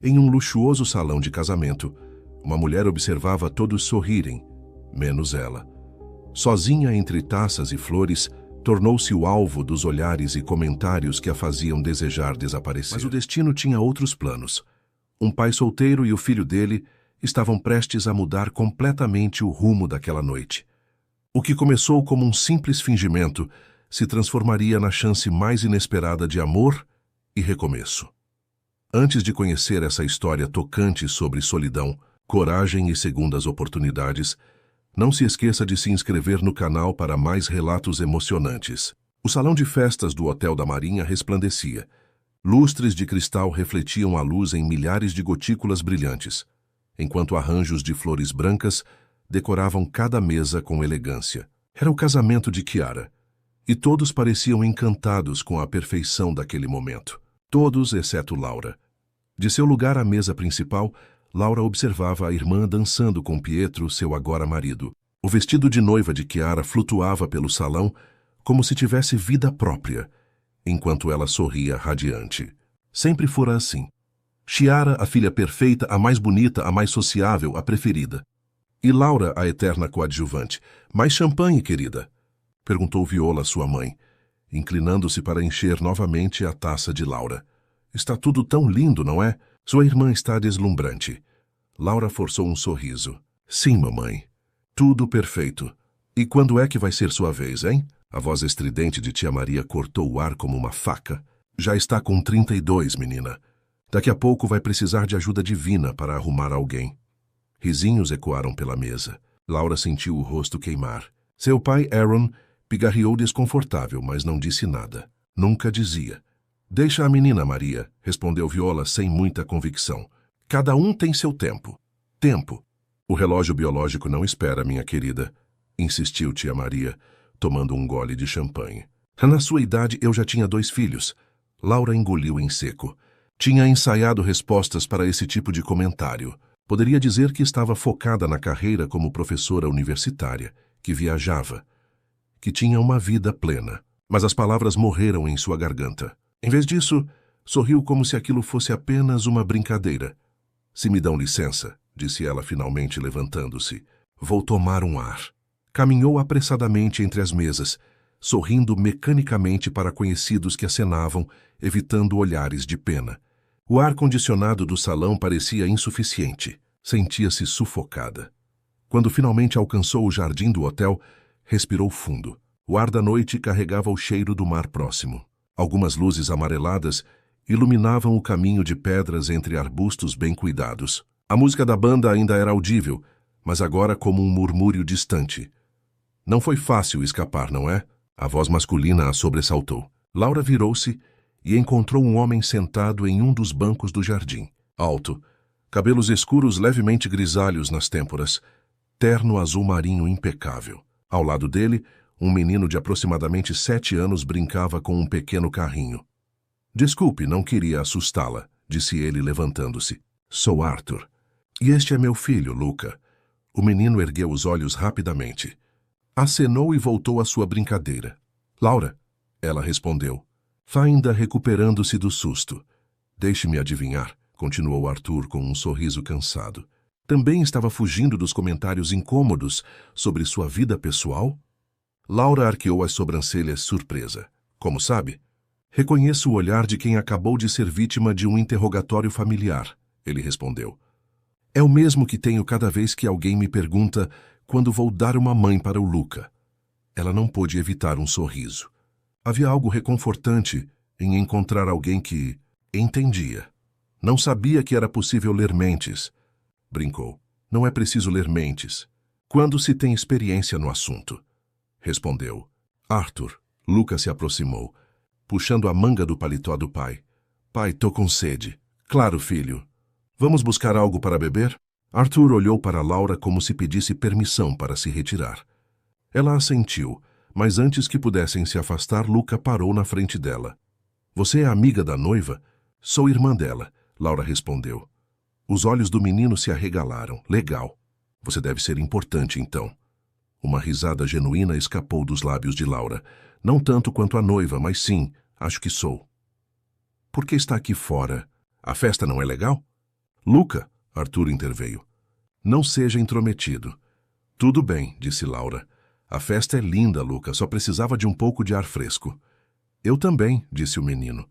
Em um luxuoso salão de casamento, uma mulher observava todos sorrirem, menos ela. Sozinha entre taças e flores, tornou-se o alvo dos olhares e comentários que a faziam desejar desaparecer. Mas o destino tinha outros planos. Um pai solteiro e o filho dele estavam prestes a mudar completamente o rumo daquela noite. O que começou como um simples fingimento se transformaria na chance mais inesperada de amor e recomeço. Antes de conhecer essa história tocante sobre solidão, coragem e segundas oportunidades, não se esqueça de se inscrever no canal para mais relatos emocionantes. O salão de festas do Hotel da Marinha resplandecia. Lustres de cristal refletiam a luz em milhares de gotículas brilhantes, enquanto arranjos de flores brancas decoravam cada mesa com elegância. Era o casamento de Kiara, e todos pareciam encantados com a perfeição daquele momento. Todos, exceto Laura. De seu lugar à mesa principal, Laura observava a irmã dançando com Pietro, seu agora marido. O vestido de noiva de Kiara flutuava pelo salão como se tivesse vida própria, enquanto ela sorria radiante. Sempre fora assim. Chiara, a filha perfeita, a mais bonita, a mais sociável, a preferida. E Laura, a eterna coadjuvante. Mais champanhe, querida? Perguntou Viola, sua mãe, inclinando-se para encher novamente a taça de Laura. Está tudo tão lindo, não é? Sua irmã está deslumbrante. Laura forçou um sorriso. Sim, mamãe. Tudo perfeito. E quando é que vai ser sua vez, hein? A voz estridente de tia Maria cortou o ar como uma faca. Já está com 32, menina. Daqui a pouco vai precisar de ajuda divina para arrumar alguém. Risinhos ecoaram pela mesa. Laura sentiu o rosto queimar. Seu pai, Aaron, pigarreou desconfortável, mas não disse nada. Nunca dizia. Deixa a menina, Maria, respondeu Viola sem muita convicção. Cada um tem seu tempo. Tempo. O relógio biológico não espera, minha querida, insistiu tia Maria, tomando um gole de champanhe. Na sua idade eu já tinha 2 filhos. Laura engoliu em seco. Tinha ensaiado respostas para esse tipo de comentário. Poderia dizer que estava focada na carreira como professora universitária, que viajava, que tinha uma vida plena. Mas as palavras morreram em sua garganta. Em vez disso, sorriu como se aquilo fosse apenas uma brincadeira. Se me dão licença, disse ela finalmente levantando-se. Vou tomar um ar. Caminhou apressadamente entre as mesas, sorrindo mecanicamente para conhecidos que acenavam, evitando olhares de pena. O ar-condicionado do salão parecia insuficiente. Sentia-se sufocada. Quando finalmente alcançou o jardim do hotel, respirou fundo. O ar da noite carregava o cheiro do mar próximo. Algumas luzes amareladas iluminavam o caminho de pedras entre arbustos bem cuidados. A música da banda ainda era audível, mas agora como um murmúrio distante. Não foi fácil escapar, não é? A voz masculina a sobressaltou. Laura virou-se e encontrou um homem sentado em um dos bancos do jardim. Alto, cabelos escuros levemente grisalhos nas têmporas, terno azul marinho impecável. Ao lado dele, um menino de aproximadamente 7 anos brincava com um pequeno carrinho. Desculpe, não queria assustá-la, disse ele levantando-se. Sou Arthur. E este é meu filho, Luca. O menino ergueu os olhos rapidamente. Acenou e voltou à sua brincadeira. Laura, ela respondeu. Ainda recuperando-se do susto. Deixe-me adivinhar, continuou Arthur com um sorriso cansado. Também estava fugindo dos comentários incômodos sobre sua vida pessoal? Laura arqueou as sobrancelhas surpresa. Como sabe? Reconheço o olhar de quem acabou de ser vítima de um interrogatório familiar, ele respondeu. É o mesmo que tenho cada vez que alguém me pergunta quando vou dar uma mãe para o Luca. Ela não pôde evitar um sorriso. Havia algo reconfortante em encontrar alguém que entendia. Não sabia que era possível ler mentes. Brincou. Não é preciso ler mentes. Quando se tem experiência no assunto. Respondeu. Arthur. Luca se aproximou, puxando a manga do paletó do pai. Pai, tô com sede. Claro, filho. Vamos buscar algo para beber? Arthur olhou para Laura como se pedisse permissão para se retirar. Ela assentiu, mas antes que pudessem se afastar, Luca parou na frente dela. Você é amiga da noiva? Sou irmã dela, Laura respondeu. Os olhos do menino se arregalaram. Legal. Você deve ser importante, então. Uma risada genuína escapou dos lábios de Laura. Não tanto quanto a noiva, mas sim, acho que sou. Por que está aqui fora? A festa não é legal? Luca, Arthur interveio. Não seja intrometido. Tudo bem, disse Laura. A festa é linda, Luca, só precisava de um pouco de ar fresco. Eu também, disse o menino.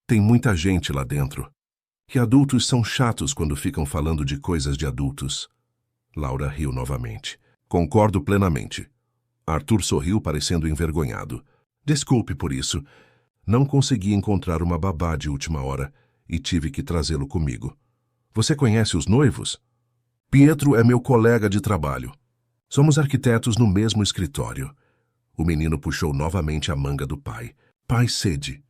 Tem muita gente lá dentro. Que adultos são chatos quando ficam falando de coisas de adultos. Laura riu novamente. Concordo plenamente. Arthur sorriu, parecendo envergonhado. Desculpe por isso. Não consegui encontrar uma babá de última hora e tive que trazê-lo comigo. Você conhece os noivos? Pietro é meu colega de trabalho. Somos arquitetos no mesmo escritório. O menino puxou novamente a manga do pai. Pai cede.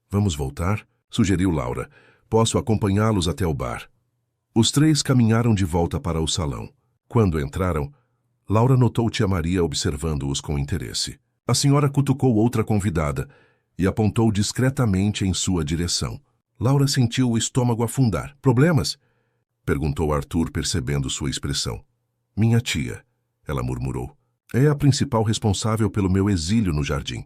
Vamos voltar? Sugeriu Laura. Posso acompanhá-los até o bar. Os três caminharam de volta para o salão. Quando entraram, Laura notou tia Maria observando-os com interesse. A senhora cutucou outra convidada e apontou discretamente em sua direção. Laura sentiu o estômago afundar. Problemas? Perguntou Arthur, percebendo sua expressão. Minha tia, ela murmurou. É a principal responsável pelo meu exílio no jardim.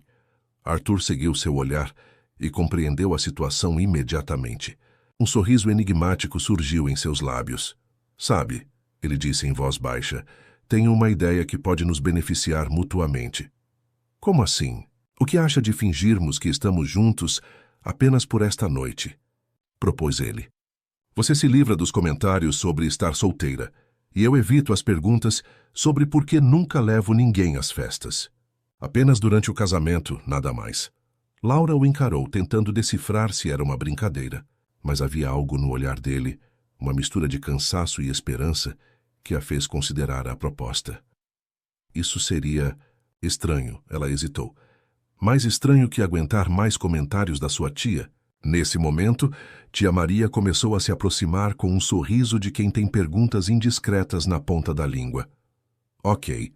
Arthur seguiu seu olhar e compreendeu a situação imediatamente. Um sorriso enigmático surgiu em seus lábios. Sabe, ele disse em voz baixa, tenho uma ideia que pode nos beneficiar mutuamente. Como assim? O que acha de fingirmos que estamos juntos apenas por esta noite? Propôs ele. Você se livra dos comentários sobre estar solteira, e eu evito as perguntas sobre por que nunca levo ninguém às festas. Apenas durante o casamento, nada mais. Laura o encarou, tentando decifrar se era uma brincadeira, mas havia algo no olhar dele, uma mistura de cansaço e esperança, que a fez considerar a proposta. Isso seria estranho, ela hesitou. Mais estranho que aguentar mais comentários da sua tia. Nesse momento, tia Maria começou a se aproximar com um sorriso de quem tem perguntas indiscretas na ponta da língua. Ok,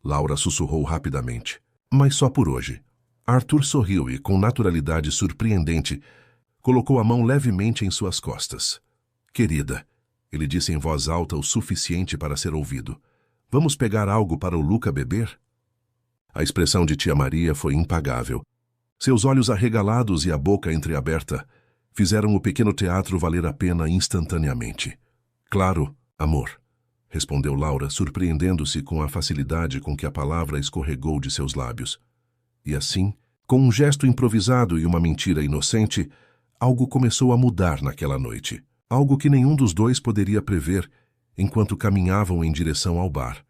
Laura sussurrou rapidamente. Mas só por hoje. Arthur sorriu e, com naturalidade surpreendente, colocou a mão levemente em suas costas. Querida, ele disse em voz alta o suficiente para ser ouvido. Vamos pegar algo para o Luca beber? A expressão de tia Maria foi impagável. Seus olhos arregalados e a boca entreaberta fizeram o pequeno teatro valer a pena instantaneamente. Claro, amor, respondeu Laura, surpreendendo-se com a facilidade com que a palavra escorregou de seus lábios. E assim, com um gesto improvisado e uma mentira inocente, algo começou a mudar naquela noite. Algo que nenhum dos dois poderia prever enquanto caminhavam em direção ao bar,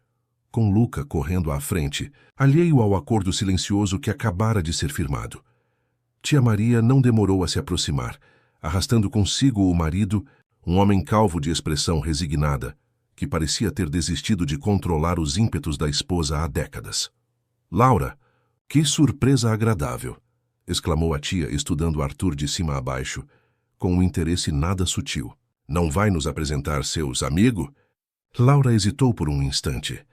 com Luca correndo à frente, alheio ao acordo silencioso que acabara de ser firmado. Tia Maria não demorou a se aproximar, arrastando consigo o marido, um homem calvo de expressão resignada, que parecia ter desistido de controlar os ímpetos da esposa há décadas. Laura, que surpresa agradável! Exclamou a tia, estudando Arthur de cima a baixo, com um interesse nada sutil. Não vai nos apresentar seus amigos? Laura hesitou por um instante,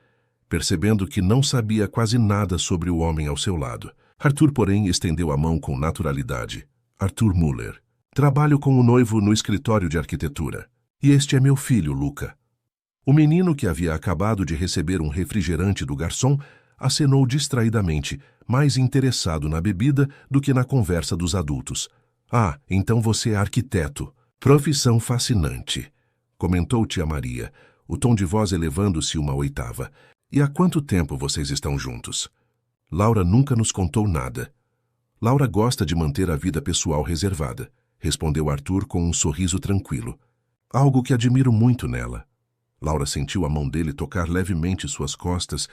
percebendo que não sabia quase nada sobre o homem ao seu lado. Arthur, porém, estendeu a mão com naturalidade. Arthur Müller. Trabalho com o noivo no escritório de arquitetura. E este é meu filho, Luca. O menino, que havia acabado de receber um refrigerante do garçom, acenou distraidamente, mais interessado na bebida do que na conversa dos adultos. Ah, então você é arquiteto. Profissão fascinante, comentou tia Maria, o tom de voz elevando-se uma oitava. E há quanto tempo vocês estão juntos? Laura nunca nos contou nada. Laura gosta de manter a vida pessoal reservada, respondeu Arthur com um sorriso tranquilo. Algo que admiro muito nela. Laura sentiu a mão dele tocar levemente suas costas,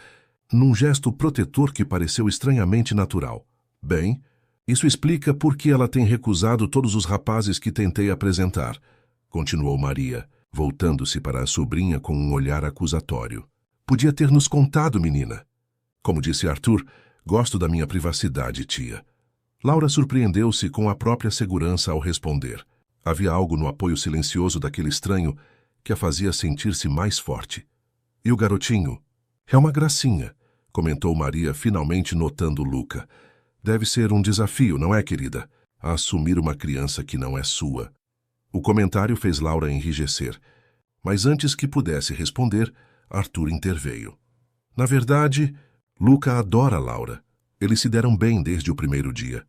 num gesto protetor que pareceu estranhamente natural. Bem, isso explica por que ela tem recusado todos os rapazes que tentei apresentar, continuou Maria, voltando-se para a sobrinha com um olhar acusatório. Podia ter nos contado, menina. Como disse Arthur, gosto da minha privacidade, tia. Laura surpreendeu-se com a própria segurança ao responder. Havia algo no apoio silencioso daquele estranho que a fazia sentir-se mais forte. E o garotinho? É uma gracinha, comentou Maria, finalmente notando Luca. Deve ser um desafio, não é, querida? A assumir uma criança que não é sua. O comentário fez Laura enrijecer, mas antes que pudesse responder, Arthur interveio. Na verdade, Luca adora Laura. Eles se deram bem desde o primeiro dia.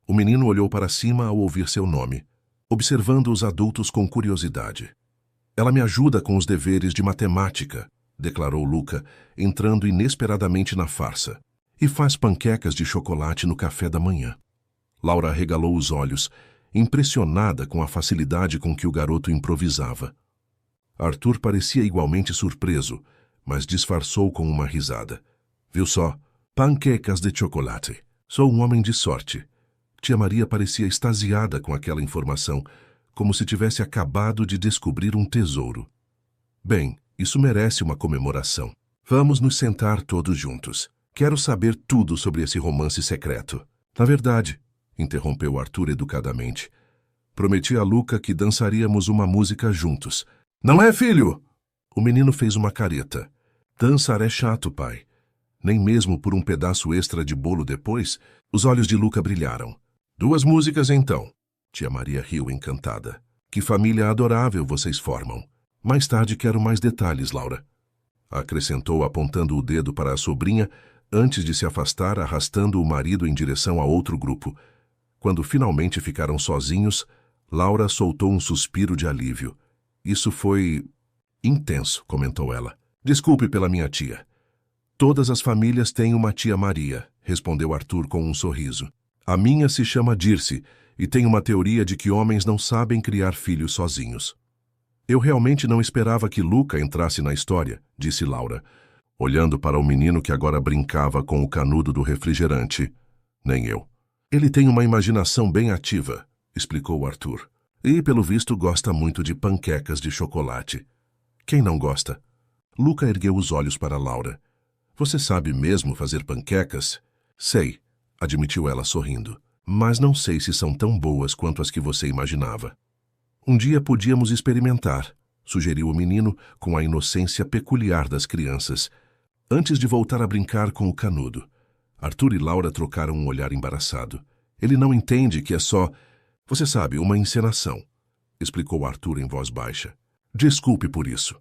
O menino olhou para cima ao ouvir seu nome, observando os adultos com curiosidade. Ela me ajuda com os deveres de matemática, declarou Luca, entrando inesperadamente na farsa. E faz panquecas de chocolate no café da manhã. Laura arregalou os olhos, impressionada com a facilidade com que o garoto improvisava. Arthur parecia igualmente surpreso, mas disfarçou com uma risada. Viu só? Panquecas de chocolate. Sou um homem de sorte. Tia Maria parecia extasiada com aquela informação, como se tivesse acabado de descobrir um tesouro. Bem, isso merece uma comemoração. Vamos nos sentar todos juntos. Quero saber tudo sobre esse romance secreto. Na verdade, interrompeu Arthur educadamente, prometi a Luca que dançaríamos uma música juntos. Não é, filho? O menino fez uma careta. Dançar é chato, pai. Nem mesmo por um pedaço extra de bolo depois? Os olhos de Luca brilharam. 2 músicas então. Tia Maria riu encantada. Que família adorável vocês formam. Mais tarde quero mais detalhes, Laura. Acrescentou apontando o dedo para a sobrinha, antes de se afastar arrastando o marido em direção a outro grupo. Quando finalmente ficaram sozinhos, Laura soltou um suspiro de alívio. Isso foi intenso, comentou ela. Desculpe pela minha tia. Todas as famílias têm uma tia Maria, respondeu Arthur com um sorriso. A minha se chama Dirce e tem uma teoria de que homens não sabem criar filhos sozinhos. Eu realmente não esperava que Luca entrasse na história, disse Laura, olhando para o menino que agora brincava com o canudo do refrigerante. Nem eu. Ele tem uma imaginação bem ativa, explicou Arthur. E, pelo visto, gosta muito de panquecas de chocolate. Quem não gosta? Luca ergueu os olhos para Laura. Você sabe mesmo fazer panquecas? Sei, admitiu ela sorrindo. Mas não sei se são tão boas quanto as que você imaginava. Um dia podíamos experimentar, sugeriu o menino com a inocência peculiar das crianças, antes de voltar a brincar com o canudo. Arthur e Laura trocaram um olhar embaraçado. Ele não entende que é só, você sabe, uma encenação, explicou Arthur em voz baixa. Desculpe por isso.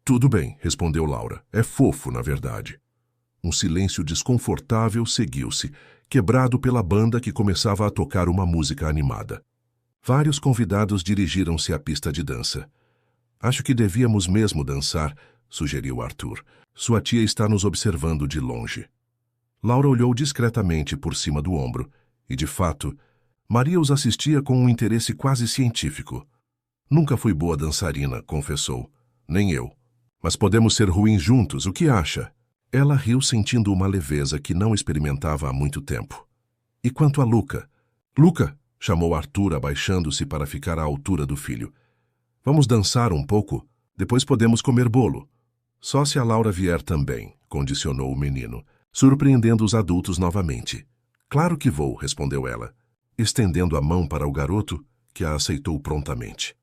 Tudo bem, respondeu Laura. É fofo, na verdade. Um silêncio desconfortável seguiu-se, quebrado pela banda que começava a tocar uma música animada. Vários convidados dirigiram-se à pista de dança. Acho que devíamos mesmo dançar, sugeriu Arthur. Sua tia está nos observando de longe. Laura olhou discretamente por cima do ombro, e, de fato, Maria os assistia com um interesse quase científico. Nunca fui boa dançarina, confessou. Nem eu. Mas podemos ser ruins juntos, o que acha? Ela riu sentindo uma leveza que não experimentava há muito tempo. E quanto a Luca? Luca! Chamou Arthur, abaixando-se para ficar à altura do filho. Vamos dançar um pouco? Depois podemos comer bolo. Só se a Laura vier também, condicionou o menino, surpreendendo os adultos novamente. Claro que vou, respondeu ela, estendendo a mão para o garoto, que a aceitou prontamente.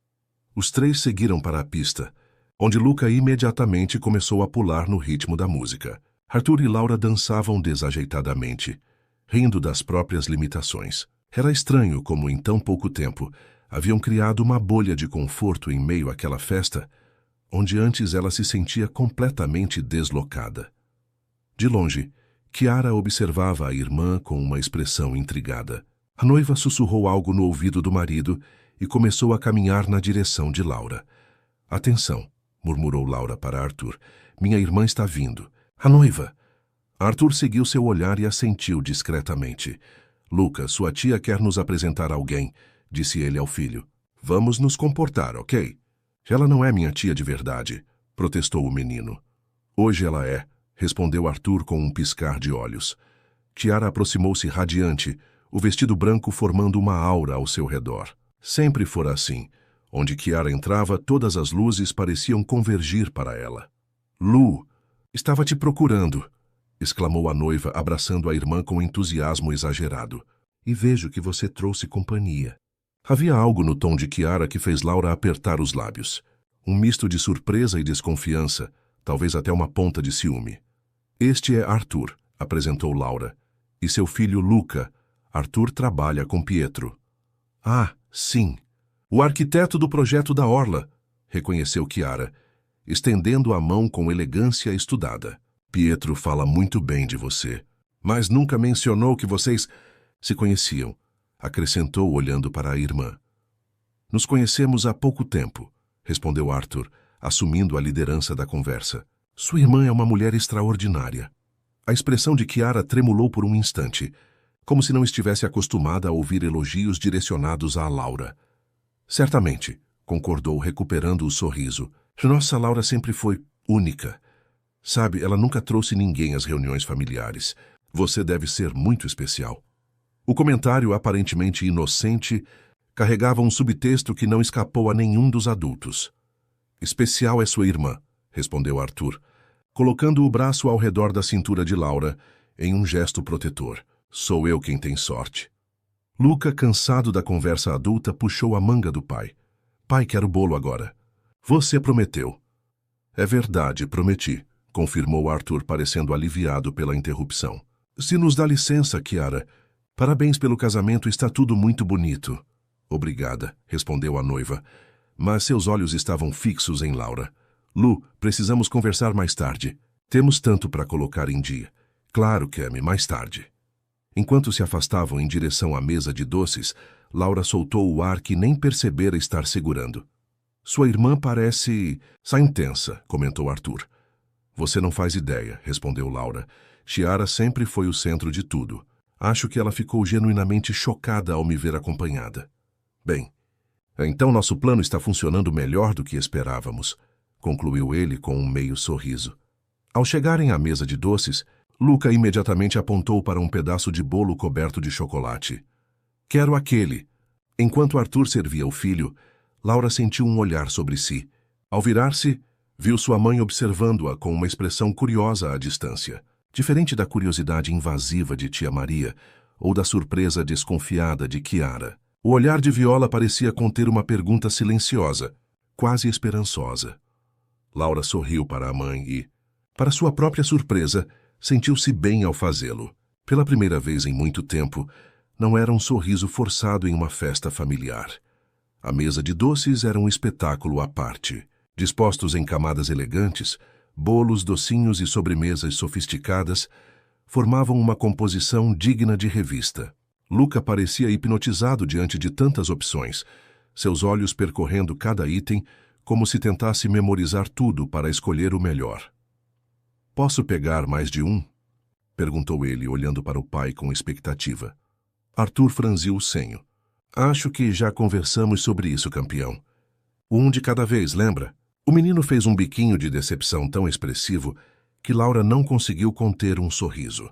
Os 3 seguiram para a pista, onde Luca imediatamente começou a pular no ritmo da música. Arthur e Laura dançavam desajeitadamente, rindo das próprias limitações. Era estranho como, em tão pouco tempo, haviam criado uma bolha de conforto em meio àquela festa, onde antes ela se sentia completamente deslocada. De longe, Chiara observava a irmã com uma expressão intrigada. A noiva sussurrou algo no ouvido do marido e começou a caminhar na direção de Laura. Atenção, murmurou Laura para Arthur. Minha irmã está vindo. A noiva! Arthur seguiu seu olhar e assentiu discretamente. Luca, sua tia quer nos apresentar alguém, disse ele ao filho. Vamos nos comportar, ok? Ela não é minha tia de verdade, protestou o menino. Hoje ela é, respondeu Arthur com um piscar de olhos. Chiara aproximou-se radiante, o vestido branco formando uma aura ao seu redor. Sempre fora assim. Onde Chiara entrava, todas as luzes pareciam convergir para ela. Lu, estava te procurando, exclamou a noiva, abraçando a irmã com entusiasmo exagerado. E vejo que você trouxe companhia. Havia algo no tom de Chiara que fez Laura apertar os lábios. Um misto de surpresa e desconfiança, talvez até uma ponta de ciúme. Este é Arthur, apresentou Laura. E seu filho Luca. Arthur trabalha com Pietro. Ah, sim. O arquiteto do projeto da Orla, reconheceu Chiara, estendendo a mão com elegância estudada. Pietro fala muito bem de você, mas nunca mencionou que vocês se conheciam, acrescentou olhando para a irmã. Nos conhecemos há pouco tempo. respondeu Arthur, assumindo a liderança da conversa. Sua irmã é uma mulher extraordinária. A expressão de Chiara tremulou por um instante, como se não estivesse acostumada a ouvir elogios direcionados a Laura. Certamente, concordou, recuperando o sorriso. Nossa Laura sempre foi única. Sabe, ela nunca trouxe ninguém às reuniões familiares. Você deve ser muito especial. O comentário, aparentemente inocente, carregava um subtexto que não escapou a nenhum dos adultos. Especial é sua irmã, respondeu Arthur, colocando o braço ao redor da cintura de Laura em um gesto protetor. Sou eu quem tem sorte. Luca, cansado da conversa adulta, puxou a manga do pai. Pai, quero bolo agora. Você prometeu. É verdade, prometi, confirmou Arthur, parecendo aliviado pela interrupção. Se nos dá licença, Chiara. Parabéns pelo casamento, está tudo muito bonito. Obrigada, respondeu a noiva, mas seus olhos estavam fixos em Laura. Lu, precisamos conversar mais tarde. Temos tanto para colocar em dia. Claro, Cami, mais tarde. Enquanto se afastavam em direção à mesa de doces, Laura soltou o ar que nem percebera estar segurando. Sua irmã parece... intensa, comentou Arthur. Você não faz ideia, respondeu Laura. Chiara sempre foi o centro de tudo. Acho que ela ficou genuinamente chocada ao me ver acompanhada. Bem, então nosso plano está funcionando melhor do que esperávamos, concluiu ele com um meio sorriso. Ao chegarem à mesa de doces, Luca imediatamente apontou para um pedaço de bolo coberto de chocolate. Quero aquele. Enquanto Arthur servia o filho, Laura sentiu um olhar sobre si. Ao virar-se, viu sua mãe observando-a com uma expressão curiosa à distância, diferente da curiosidade invasiva de tia Maria ou da surpresa desconfiada de Chiara. O olhar de Viola parecia conter uma pergunta silenciosa, quase esperançosa. Laura sorriu para a mãe e, para sua própria surpresa, sentiu-se bem ao fazê-lo. Pela primeira vez em muito tempo, não era um sorriso forçado em uma festa familiar. A mesa de doces era um espetáculo à parte. Dispostos em camadas elegantes, bolos, docinhos e sobremesas sofisticadas formavam uma composição digna de revista. Luca parecia hipnotizado diante de tantas opções, seus olhos percorrendo cada item como se tentasse memorizar tudo para escolher o melhor. Posso pegar mais de um? Perguntou ele, olhando para o pai com expectativa. Arthur franziu o senho. Acho que já conversamos sobre isso, campeão. Um de cada vez, lembra? O menino fez um biquinho de decepção tão expressivo que Laura não conseguiu conter um sorriso.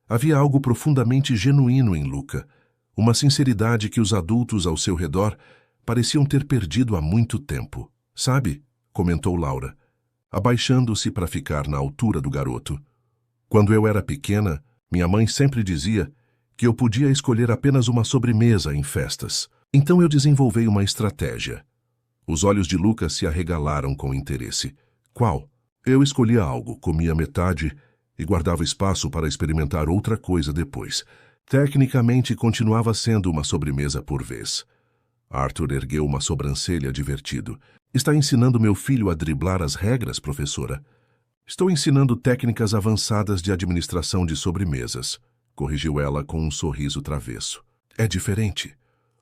Havia algo profundamente genuíno em Luca, uma sinceridade que os adultos ao seu redor pareciam ter perdido há muito tempo. Sabe, comentou Laura, abaixando-se para ficar na altura do garoto. Quando eu era pequena, minha mãe sempre dizia que eu podia escolher apenas uma sobremesa em festas. Então eu desenvolvi uma estratégia. Os olhos de Luca se arregalaram com interesse. Qual? Eu escolhia algo, comia metade e guardava espaço para experimentar outra coisa depois. Tecnicamente, continuava sendo uma sobremesa por vez. Arthur ergueu uma sobrancelha divertido. Está ensinando meu filho a driblar as regras, professora? Estou ensinando técnicas avançadas de administração de sobremesas, corrigiu ela com um sorriso travesso. É diferente.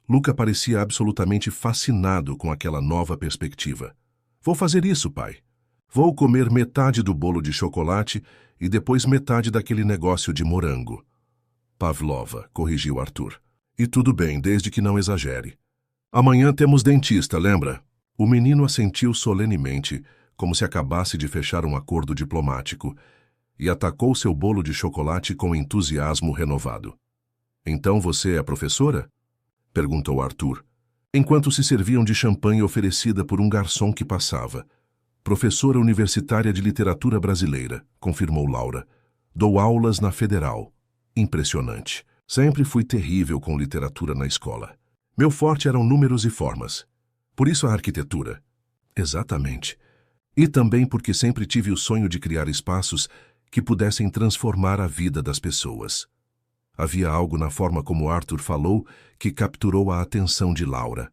Luca parecia absolutamente fascinado com aquela nova perspectiva. Vou fazer isso, pai. Vou comer metade do bolo de chocolate e depois metade daquele negócio de morango. Pavlova, corrigiu Arthur. E tudo bem, desde que não exagere. Amanhã temos dentista, lembra? O menino assentiu solenemente, como se acabasse de fechar um acordo diplomático, e atacou seu bolo de chocolate com entusiasmo renovado. Então você é professora? Perguntou Arthur, enquanto se serviam de champanhe oferecida por um garçom que passava. Professora universitária de literatura brasileira, confirmou Laura. Dou aulas na Federal. Impressionante. Sempre fui terrível com literatura na escola. Meu forte eram números e formas. Por isso a arquitetura. Exatamente. E também porque sempre tive o sonho de criar espaços que pudessem transformar a vida das pessoas. Havia algo na forma como Arthur falou que capturou a atenção de Laura.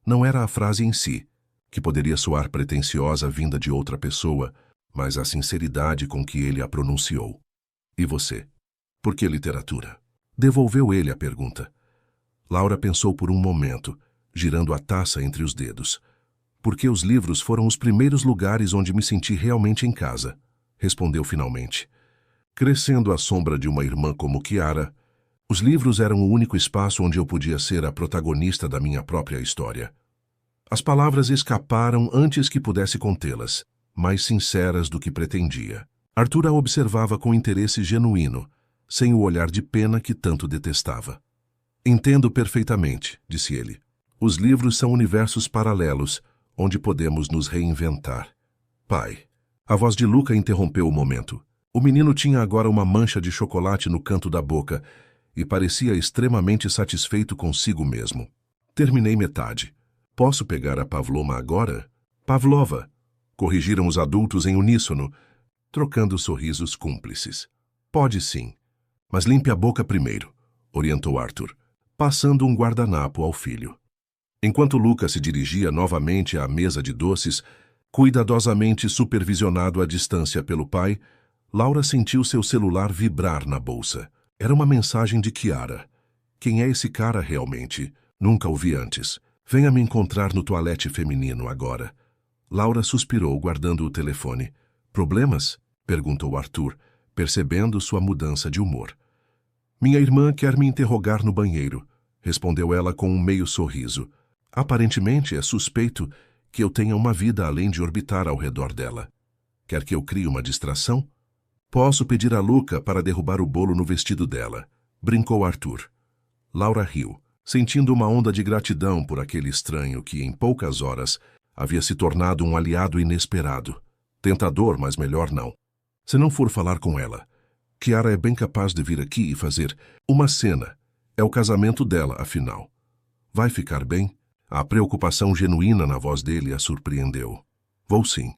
Não era a frase em si, que poderia soar pretensiosa vinda de outra pessoa, mas a sinceridade com que ele a pronunciou. E você? Por que literatura? Devolveu ele a pergunta. Laura pensou por um momento, girando a taça entre os dedos. Porque os livros foram os primeiros lugares onde me senti realmente em casa, respondeu finalmente. Crescendo à sombra de uma irmã como Kiara, os livros eram o único espaço onde eu podia ser a protagonista da minha própria história. As palavras escaparam antes que pudesse contê-las, mais sinceras do que pretendia. Arthur a observava com interesse genuíno, sem o olhar de pena que tanto detestava. Entendo perfeitamente, disse ele. Os livros são universos paralelos, onde podemos nos reinventar. Pai. A voz de Luca interrompeu o momento. O menino tinha agora uma mancha de chocolate no canto da boca e parecia extremamente satisfeito consigo mesmo. Terminei metade. Posso pegar a Pavloma agora? Pavlova, corrigiram os adultos em uníssono, trocando sorrisos cúmplices. Pode sim, mas limpe a boca primeiro, orientou Arthur, passando um guardanapo ao filho. Enquanto Luca se dirigia novamente à mesa de doces, cuidadosamente supervisionado à distância pelo pai, Laura sentiu seu celular vibrar na bolsa. Era uma mensagem de Kiara. Quem é esse cara realmente? Nunca o vi antes. Venha me encontrar no toalete feminino agora. Laura suspirou, guardando o telefone. Problemas? Perguntou Arthur, percebendo sua mudança de humor. Minha irmã quer me interrogar no banheiro, respondeu ela com um meio sorriso. Aparentemente é suspeito que eu tenha uma vida além de orbitar ao redor dela. Quer que eu crie uma distração? Posso pedir a Luca para derrubar o bolo no vestido dela, brincou Arthur. Laura riu, sentindo uma onda de gratidão por aquele estranho que, em poucas horas, havia se tornado um aliado inesperado. Tentador, mas melhor não. Se não for falar com ela, Kiara é bem capaz de vir aqui e fazer uma cena. É o casamento dela, afinal. Vai ficar bem? A preocupação genuína na voz dele a surpreendeu. Vou sim.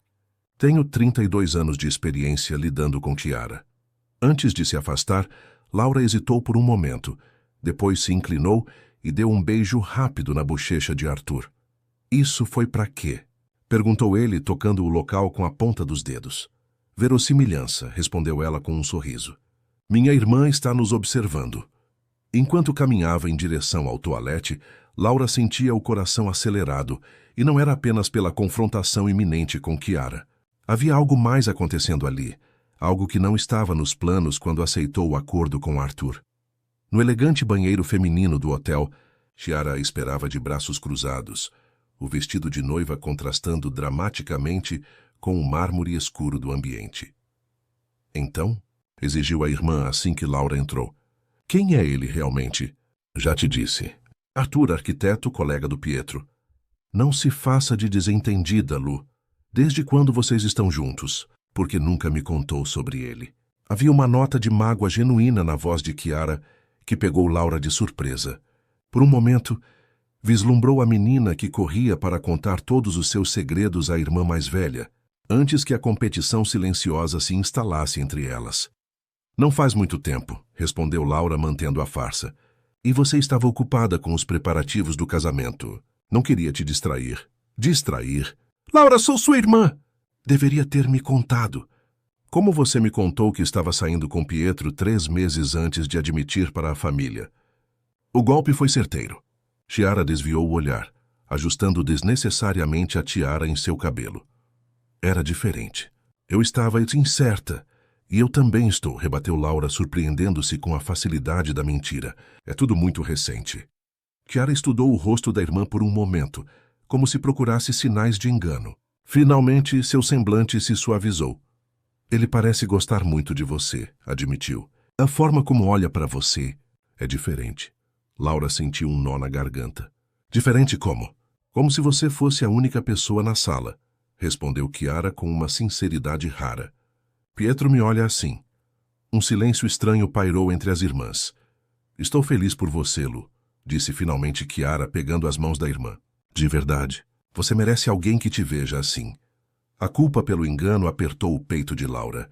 Tenho 32 anos de experiência lidando com Kiara. Antes de se afastar, Laura hesitou por um momento, depois se inclinou e deu um beijo rápido na bochecha de Arthur. Isso foi pra quê? Perguntou ele, tocando o local com a ponta dos dedos. Verossimilhança, respondeu ela com um sorriso. Minha irmã está nos observando. Enquanto caminhava em direção ao toalete, Laura sentia o coração acelerado, e não era apenas pela confrontação iminente com Kiara. Havia algo mais acontecendo ali, algo que não estava nos planos quando aceitou o acordo com Arthur. No elegante banheiro feminino do hotel, Kiara esperava de braços cruzados, o vestido de noiva contrastando dramaticamente com o mármore escuro do ambiente. Então, exigiu a irmã assim que Laura entrou. Quem é ele realmente? Já te disse. Arthur, arquiteto, colega do Pietro. Não se faça de desentendida, Lu. Desde quando vocês estão juntos? Porque nunca me contou sobre ele. Havia uma nota de mágoa genuína na voz de Kiara que pegou Laura de surpresa. Por um momento, vislumbrou a menina que corria para contar todos os seus segredos à irmã mais velha, antes que a competição silenciosa se instalasse entre elas. Não faz muito tempo, respondeu Laura mantendo a farsa. E você estava ocupada com os preparativos do casamento. Não queria te distrair. Distrair? Laura, sou sua irmã! Deveria ter me contado. Como você me contou que estava saindo com Pietro 3 meses antes de admitir para a família? O golpe foi certeiro. Chiara desviou o olhar, ajustando desnecessariamente a tiara em seu cabelo. Era diferente. Eu estava incerta. E eu também estou, rebateu Laura, surpreendendo-se com a facilidade da mentira. É tudo muito recente. Chiara estudou o rosto da irmã por um momento, como se procurasse sinais de engano. Finalmente, seu semblante se suavizou. Ele parece gostar muito de você, admitiu. A forma como olha para você é diferente. Laura sentiu um nó na garganta. Diferente como? Como se você fosse a única pessoa na sala, respondeu Chiara com uma sinceridade rara. Pietro me olha assim. Um silêncio estranho pairou entre as irmãs. Estou feliz por você, Lu, disse finalmente Chiara, pegando as mãos da irmã. De verdade, você merece alguém que te veja assim. A culpa pelo engano apertou o peito de Laura.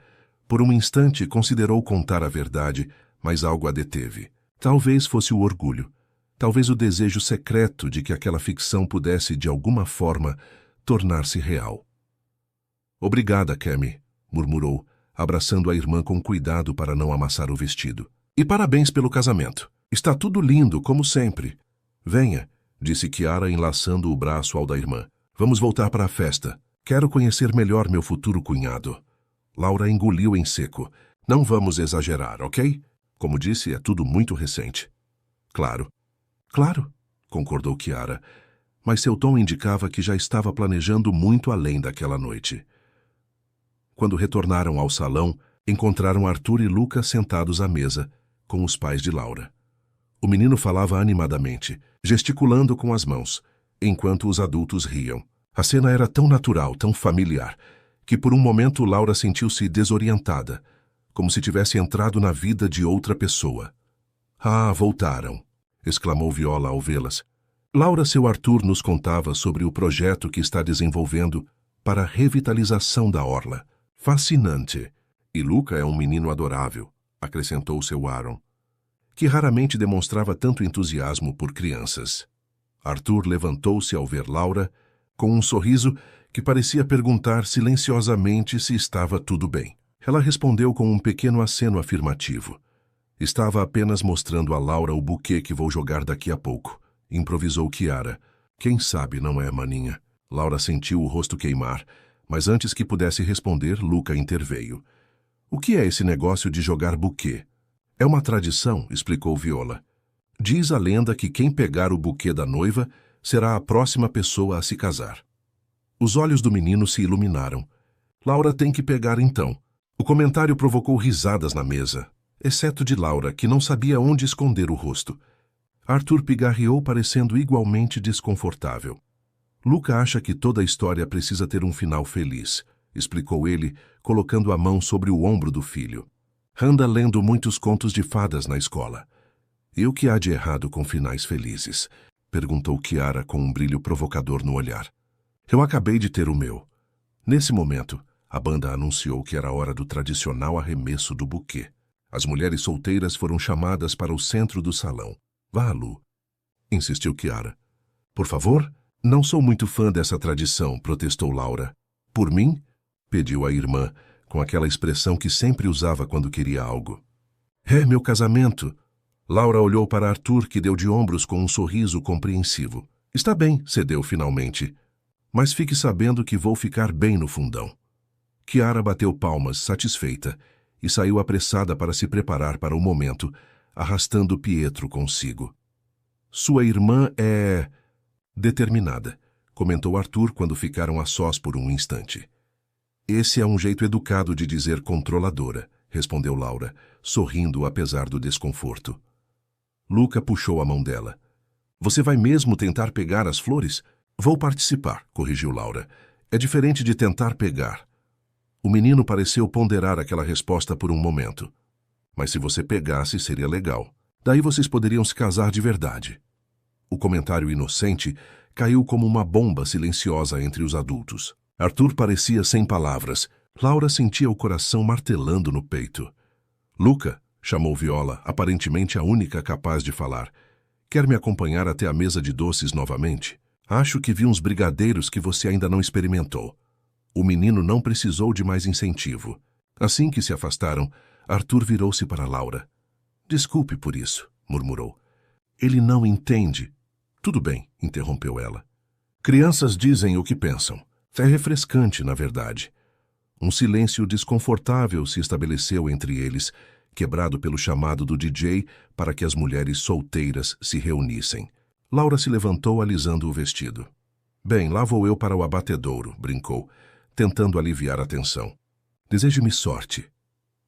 Por um instante considerou contar a verdade, mas algo a deteve. Talvez fosse o orgulho. Talvez o desejo secreto de que aquela ficção pudesse, de alguma forma, tornar-se real. Obrigada, Kemi, murmurou, abraçando a irmã com cuidado para não amassar o vestido. E parabéns pelo casamento. Está tudo lindo, como sempre. Venha, disse Chiara, enlaçando o braço ao da irmã. Vamos voltar para a festa. Quero conhecer melhor meu futuro cunhado. Laura engoliu em seco. Não vamos exagerar, ok? Como disse, é tudo muito recente. Claro. Claro, concordou Chiara, mas seu tom indicava que já estava planejando muito além daquela noite. Quando retornaram ao salão, encontraram Arthur e Luca sentados à mesa, com os pais de Laura. O menino falava animadamente, gesticulando com as mãos, enquanto os adultos riam. A cena era tão natural, tão familiar, que por um momento Laura sentiu-se desorientada, como se tivesse entrado na vida de outra pessoa. Ah, voltaram! Exclamou Viola ao vê-las. Laura, seu Arthur, nos contava sobre o projeto que está desenvolvendo para a revitalização da orla. Fascinante! E Luca é um menino adorável, acrescentou seu Aaron, que raramente demonstrava tanto entusiasmo por crianças. Arthur levantou-se ao ver Laura, com um sorriso que parecia perguntar silenciosamente se estava tudo bem. Ela respondeu com um pequeno aceno afirmativo. Estava apenas mostrando a Laura o buquê que vou jogar daqui a pouco, improvisou Chiara. Quem sabe não é, maninha? Laura sentiu o rosto queimar, mas antes que pudesse responder, Luca interveio. O que é esse negócio de jogar buquê? É uma tradição, explicou Viola. Diz a lenda que quem pegar o buquê da noiva será a próxima pessoa a se casar. Os olhos do menino se iluminaram. Laura tem que pegar então. O comentário provocou risadas na mesa, exceto de Laura, que não sabia onde esconder o rosto. Arthur pigarreou, parecendo igualmente desconfortável. Luca acha que toda a história precisa ter um final feliz, explicou ele, colocando a mão sobre o ombro do filho. Anda lendo muitos contos de fadas na escola. E o que há de errado com finais felizes? Perguntou Chiara com um brilho provocador no olhar. Eu acabei de ter o meu. Nesse momento, a banda anunciou que era hora do tradicional arremesso do buquê. As mulheres solteiras foram chamadas para o centro do salão. Vá, Lu, insistiu Chiara. Por favor? Não sou muito fã dessa tradição, protestou Laura. Por mim? Pediu a irmã, com aquela expressão que sempre usava quando queria algo. É meu casamento. Laura olhou para Arthur, que deu de ombros com um sorriso compreensivo. Está bem, cedeu finalmente. Mas fique sabendo que vou ficar bem no fundão. Chiara bateu palmas, satisfeita, e saiu apressada para se preparar para o momento, arrastando Pietro consigo. Sua irmã é... determinada, comentou Arthur quando ficaram a sós por um instante. Esse é um jeito educado de dizer controladora, respondeu Laura, sorrindo apesar do desconforto. Luca puxou a mão dela. Você vai mesmo tentar pegar as flores? Vou participar, corrigiu Laura. É diferente de tentar pegar. O menino pareceu ponderar aquela resposta por um momento. Mas se você pegasse, seria legal. Daí vocês poderiam se casar de verdade. O comentário inocente caiu como uma bomba silenciosa entre os adultos. Arthur parecia sem palavras. Laura sentia o coração martelando no peito. Luca, chamou Viola, aparentemente a única capaz de falar. Quer me acompanhar até a mesa de doces novamente? Acho que vi uns brigadeiros que você ainda não experimentou. O menino não precisou de mais incentivo. Assim que se afastaram, Arthur virou-se para Laura. Desculpe por isso, murmurou. Ele não entende. Tudo bem, interrompeu ela. Crianças dizem o que pensam. É refrescante, na verdade. Um silêncio desconfortável se estabeleceu entre eles, quebrado pelo chamado do DJ para que as mulheres solteiras se reunissem. Laura se levantou alisando o vestido. Bem, lá vou eu para o abatedouro, brincou, tentando aliviar a tensão. Deseje-me sorte.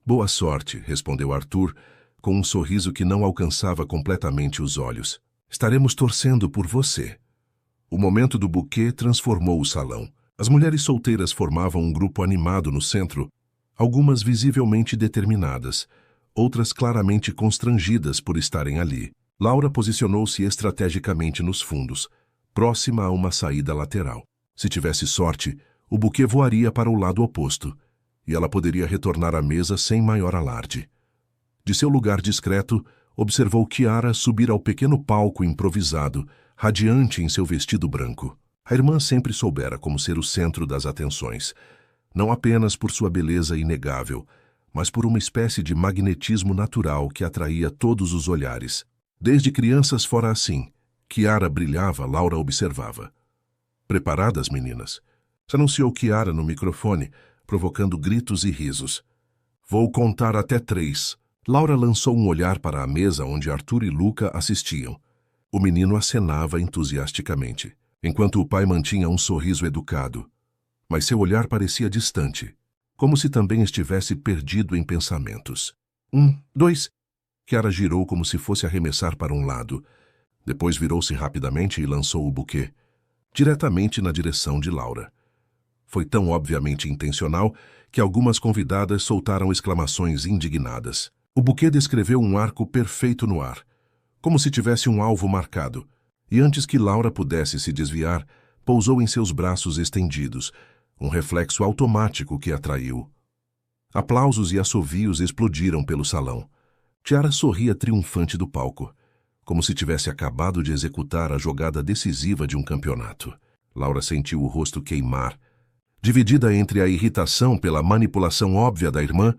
Boa sorte, respondeu Arthur, com um sorriso que não alcançava completamente os olhos. Estaremos torcendo por você. O momento do buquê transformou o salão. As mulheres solteiras formavam um grupo animado no centro, algumas visivelmente determinadas, outras claramente constrangidas por estarem ali. Laura posicionou-se estrategicamente nos fundos, próxima a uma saída lateral. Se tivesse sorte, o buquê voaria para o lado oposto, e ela poderia retornar à mesa sem maior alarde. De seu lugar discreto, observou Chiara subir ao pequeno palco improvisado, radiante em seu vestido branco. A irmã sempre soubera como ser o centro das atenções, não apenas por sua beleza inegável, mas por uma espécie de magnetismo natural que atraía todos os olhares. Desde crianças fora assim. Chiara brilhava, Laura observava. Preparadas, meninas? Anunciou Kiara no microfone, provocando gritos e risos. Vou contar até 3. Laura lançou um olhar para a mesa onde Arthur e Luca assistiam. O menino acenava entusiasticamente, enquanto o pai mantinha um sorriso educado. Mas seu olhar parecia distante, como se também estivesse perdido em pensamentos. 1, 2... Kiara girou como se fosse arremessar para um lado. Depois virou-se rapidamente e lançou o buquê, diretamente na direção de Laura. Foi tão obviamente intencional que algumas convidadas soltaram exclamações indignadas. O buquê descreveu um arco perfeito no ar, como se tivesse um alvo marcado, e antes que Laura pudesse se desviar, pousou em seus braços estendidos, um reflexo automático que atraiu. Aplausos e assovios explodiram pelo salão. Kiara sorria triunfante do palco, como se tivesse acabado de executar a jogada decisiva de um campeonato. Laura sentiu o rosto queimar, dividida entre a irritação pela manipulação óbvia da irmã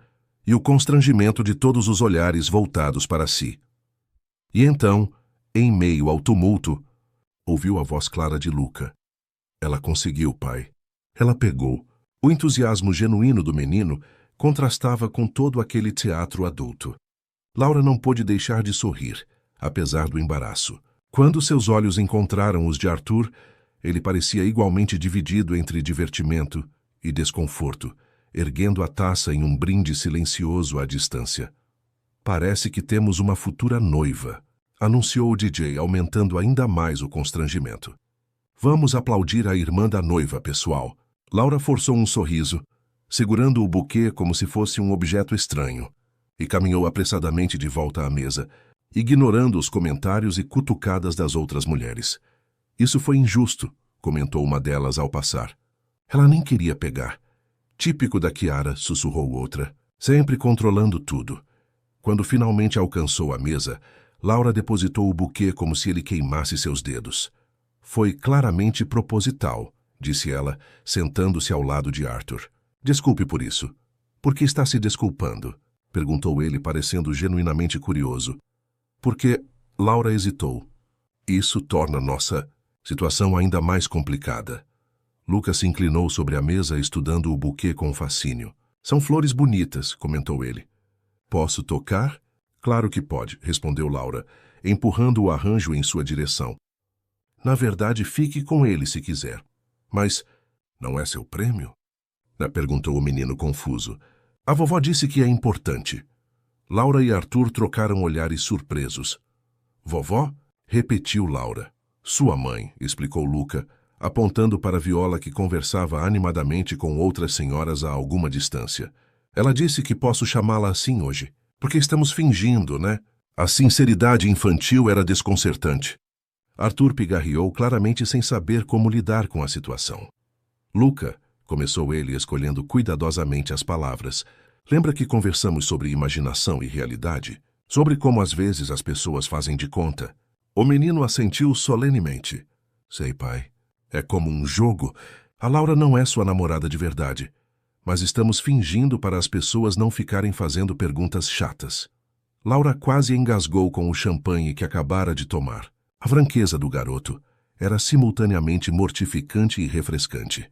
e o constrangimento de todos os olhares voltados para si. E então, em meio ao tumulto, ouviu a voz clara de Luca. Ela conseguiu, pai. Ela pegou. O entusiasmo genuíno do menino contrastava com todo aquele teatro adulto. Laura não pôde deixar de sorrir, apesar do embaraço. Quando seus olhos encontraram os de Arthur, ele parecia igualmente dividido entre divertimento e desconforto, erguendo a taça em um brinde silencioso à distância. Parece que temos uma futura noiva, anunciou o DJ, aumentando ainda mais o constrangimento. Vamos aplaudir a irmã da noiva, pessoal. Laura forçou um sorriso, segurando o buquê como se fosse um objeto estranho, e caminhou apressadamente de volta à mesa, ignorando os comentários e cutucadas das outras mulheres. Isso foi injusto, comentou uma delas ao passar. Ela nem queria pegar. Típico da Kiara, sussurrou outra, sempre controlando tudo. Quando finalmente alcançou a mesa, Laura depositou o buquê como se ele queimasse seus dedos. Foi claramente proposital, disse ela, sentando-se ao lado de Arthur. Desculpe por isso. Por que está se desculpando? Perguntou ele, parecendo genuinamente curioso. Porque Laura hesitou. Isso torna nossa situação ainda mais complicada. Luca se inclinou sobre a mesa, estudando o buquê com fascínio. São flores bonitas, comentou ele. Posso tocar? Claro que pode, respondeu Laura, empurrando o arranjo em sua direção. Na verdade, fique com ele se quiser. Mas não é seu prêmio? Perguntou o menino confuso. A vovó disse que é importante. Laura e Arthur trocaram olhares surpresos. Vovó? Repetiu Laura. Sua mãe, explicou Luca, apontando para Viola que conversava animadamente com outras senhoras a alguma distância. Ela disse que posso chamá-la assim hoje, porque estamos fingindo, né? A sinceridade infantil era desconcertante. Arthur pigarreou claramente sem saber como lidar com a situação. Luca, começou ele escolhendo cuidadosamente as palavras, lembra que conversamos sobre imaginação e realidade? Sobre como às vezes as pessoas fazem de conta? O menino assentiu solenemente. Sei, pai. É como um jogo. A Laura não é sua namorada de verdade. Mas estamos fingindo para as pessoas não ficarem fazendo perguntas chatas. Laura quase engasgou com o champanhe que acabara de tomar. A franqueza do garoto era simultaneamente mortificante e refrescante.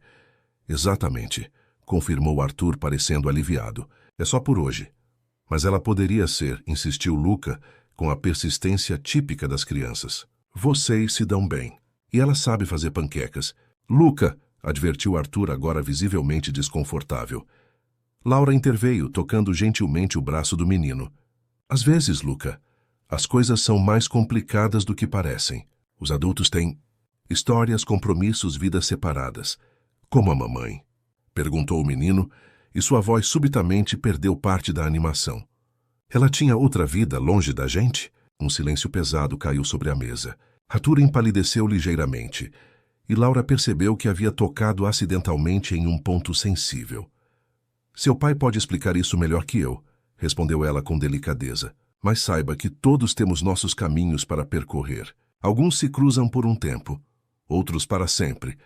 Exatamente, confirmou Arthur, parecendo aliviado. É só por hoje. Mas ela poderia ser, insistiu Luca, com a persistência típica das crianças. Vocês se dão bem. E ela sabe fazer panquecas. Luca, advertiu Arthur, agora visivelmente desconfortável. Laura interveio, tocando gentilmente o braço do menino. Às vezes, Luca, as coisas são mais complicadas do que parecem. Os adultos têm histórias, compromissos, vidas separadas. Como a mamãe? Perguntou o menino, e sua voz subitamente perdeu parte da animação. Ela tinha outra vida longe da gente? Um silêncio pesado caiu sobre a mesa. Arthur empalideceu ligeiramente, e Laura percebeu que havia tocado acidentalmente em um ponto sensível. Seu pai pode explicar isso melhor que eu, respondeu ela com delicadeza. Mas saiba que todos temos nossos caminhos para percorrer. Alguns se cruzam por um tempo, outros para sempre,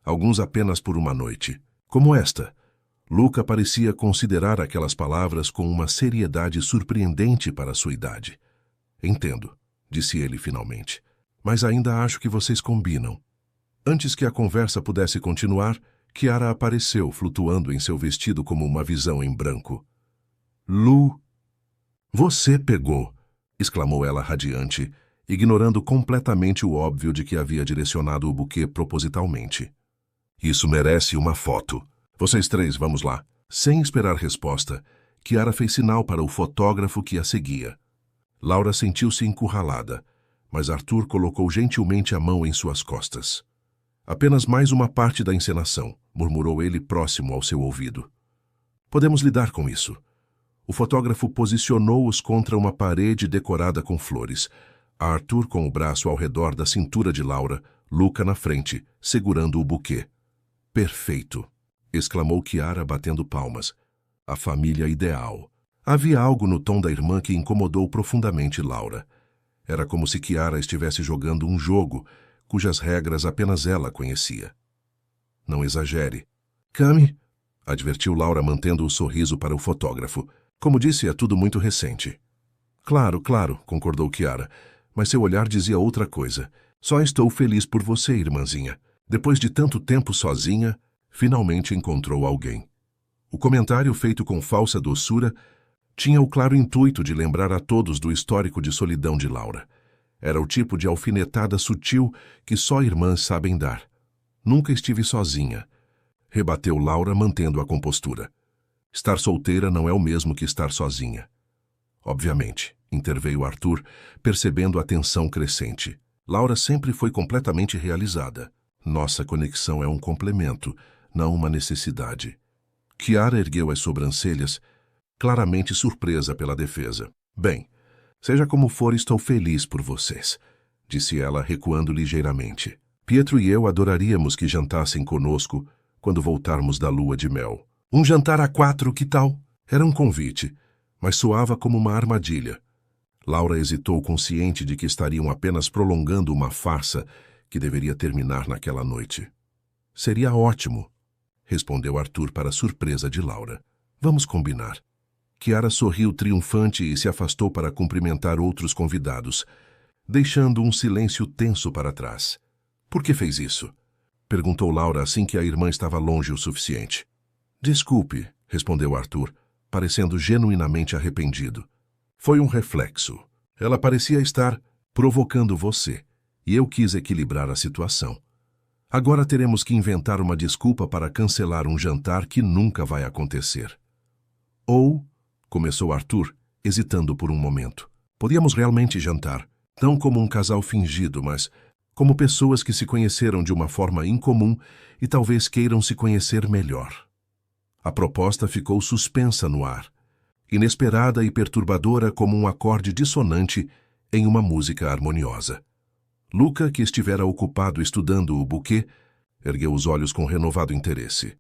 alguns apenas por uma noite. Como esta. Luca parecia considerar aquelas palavras com uma seriedade surpreendente para sua idade. Entendo, disse ele finalmente, mas ainda acho que vocês combinam. Antes que a conversa pudesse continuar, Kiara apareceu, flutuando em seu vestido como uma visão em branco. Lu, você pegou! Exclamou ela radiante, ignorando completamente o óbvio de que havia direcionado o buquê propositalmente. Isso merece uma foto. Vocês três, vamos lá. Sem esperar resposta, Kiara fez sinal para o fotógrafo que a seguia. Laura sentiu-se encurralada, mas Arthur colocou gentilmente a mão em suas costas. Apenas mais uma parte da encenação, murmurou ele próximo ao seu ouvido. Podemos lidar com isso. O fotógrafo posicionou-os contra uma parede decorada com flores. Arthur com o braço ao redor da cintura de Laura, Luca na frente, segurando o buquê. Perfeito! Exclamou Kiara batendo palmas. A família ideal. Havia algo no tom da irmã que incomodou profundamente Laura. Era como se Kiara estivesse jogando um jogo, cujas regras apenas ela conhecia. Não exagere. Cami, advertiu Laura mantendo o sorriso para o fotógrafo. Como disse, é tudo muito recente. Claro, concordou Kiara, mas seu olhar dizia outra coisa. Só estou feliz por você, irmãzinha. Depois de tanto tempo sozinha, finalmente encontrou alguém. O comentário, feito com falsa doçura, tinha o claro intuito de lembrar a todos do histórico de solidão de Laura. Era o tipo de alfinetada sutil que só irmãs sabem dar. Nunca estive sozinha, rebateu Laura mantendo a compostura. Estar solteira não é o mesmo que estar sozinha. Obviamente, interveio Arthur, percebendo a tensão crescente. Laura sempre foi completamente realizada. Nossa conexão é um complemento, não uma necessidade. Kiara ergueu as sobrancelhas, claramente surpresa pela defesa. Bem, seja como for, estou feliz por vocês, disse ela, recuando ligeiramente. Pietro e eu adoraríamos que jantassem conosco quando voltarmos da lua de mel. Um jantar a 4, que tal? Era um convite, mas soava como uma armadilha. Laura hesitou, consciente de que estariam apenas prolongando uma farsa que deveria terminar naquela noite. Seria ótimo, respondeu Arthur para a surpresa de Laura. Vamos combinar. Kiara sorriu triunfante e se afastou para cumprimentar outros convidados, deixando um silêncio tenso para trás. Por que fez isso? Perguntou Laura assim que a irmã estava longe o suficiente. Desculpe, respondeu Arthur, parecendo genuinamente arrependido. Foi um reflexo. Ela parecia estar provocando você, e eu quis equilibrar a situação. Agora teremos que inventar uma desculpa para cancelar um jantar que nunca vai acontecer. Ou, começou Arthur, hesitando por um momento, podíamos realmente jantar, não como um casal fingido, mas como pessoas que se conheceram de uma forma incomum e talvez queiram se conhecer melhor. A proposta ficou suspensa no ar, inesperada e perturbadora como um acorde dissonante em uma música harmoniosa. Luca, que estivera ocupado estudando o buquê, ergueu os olhos com renovado interesse.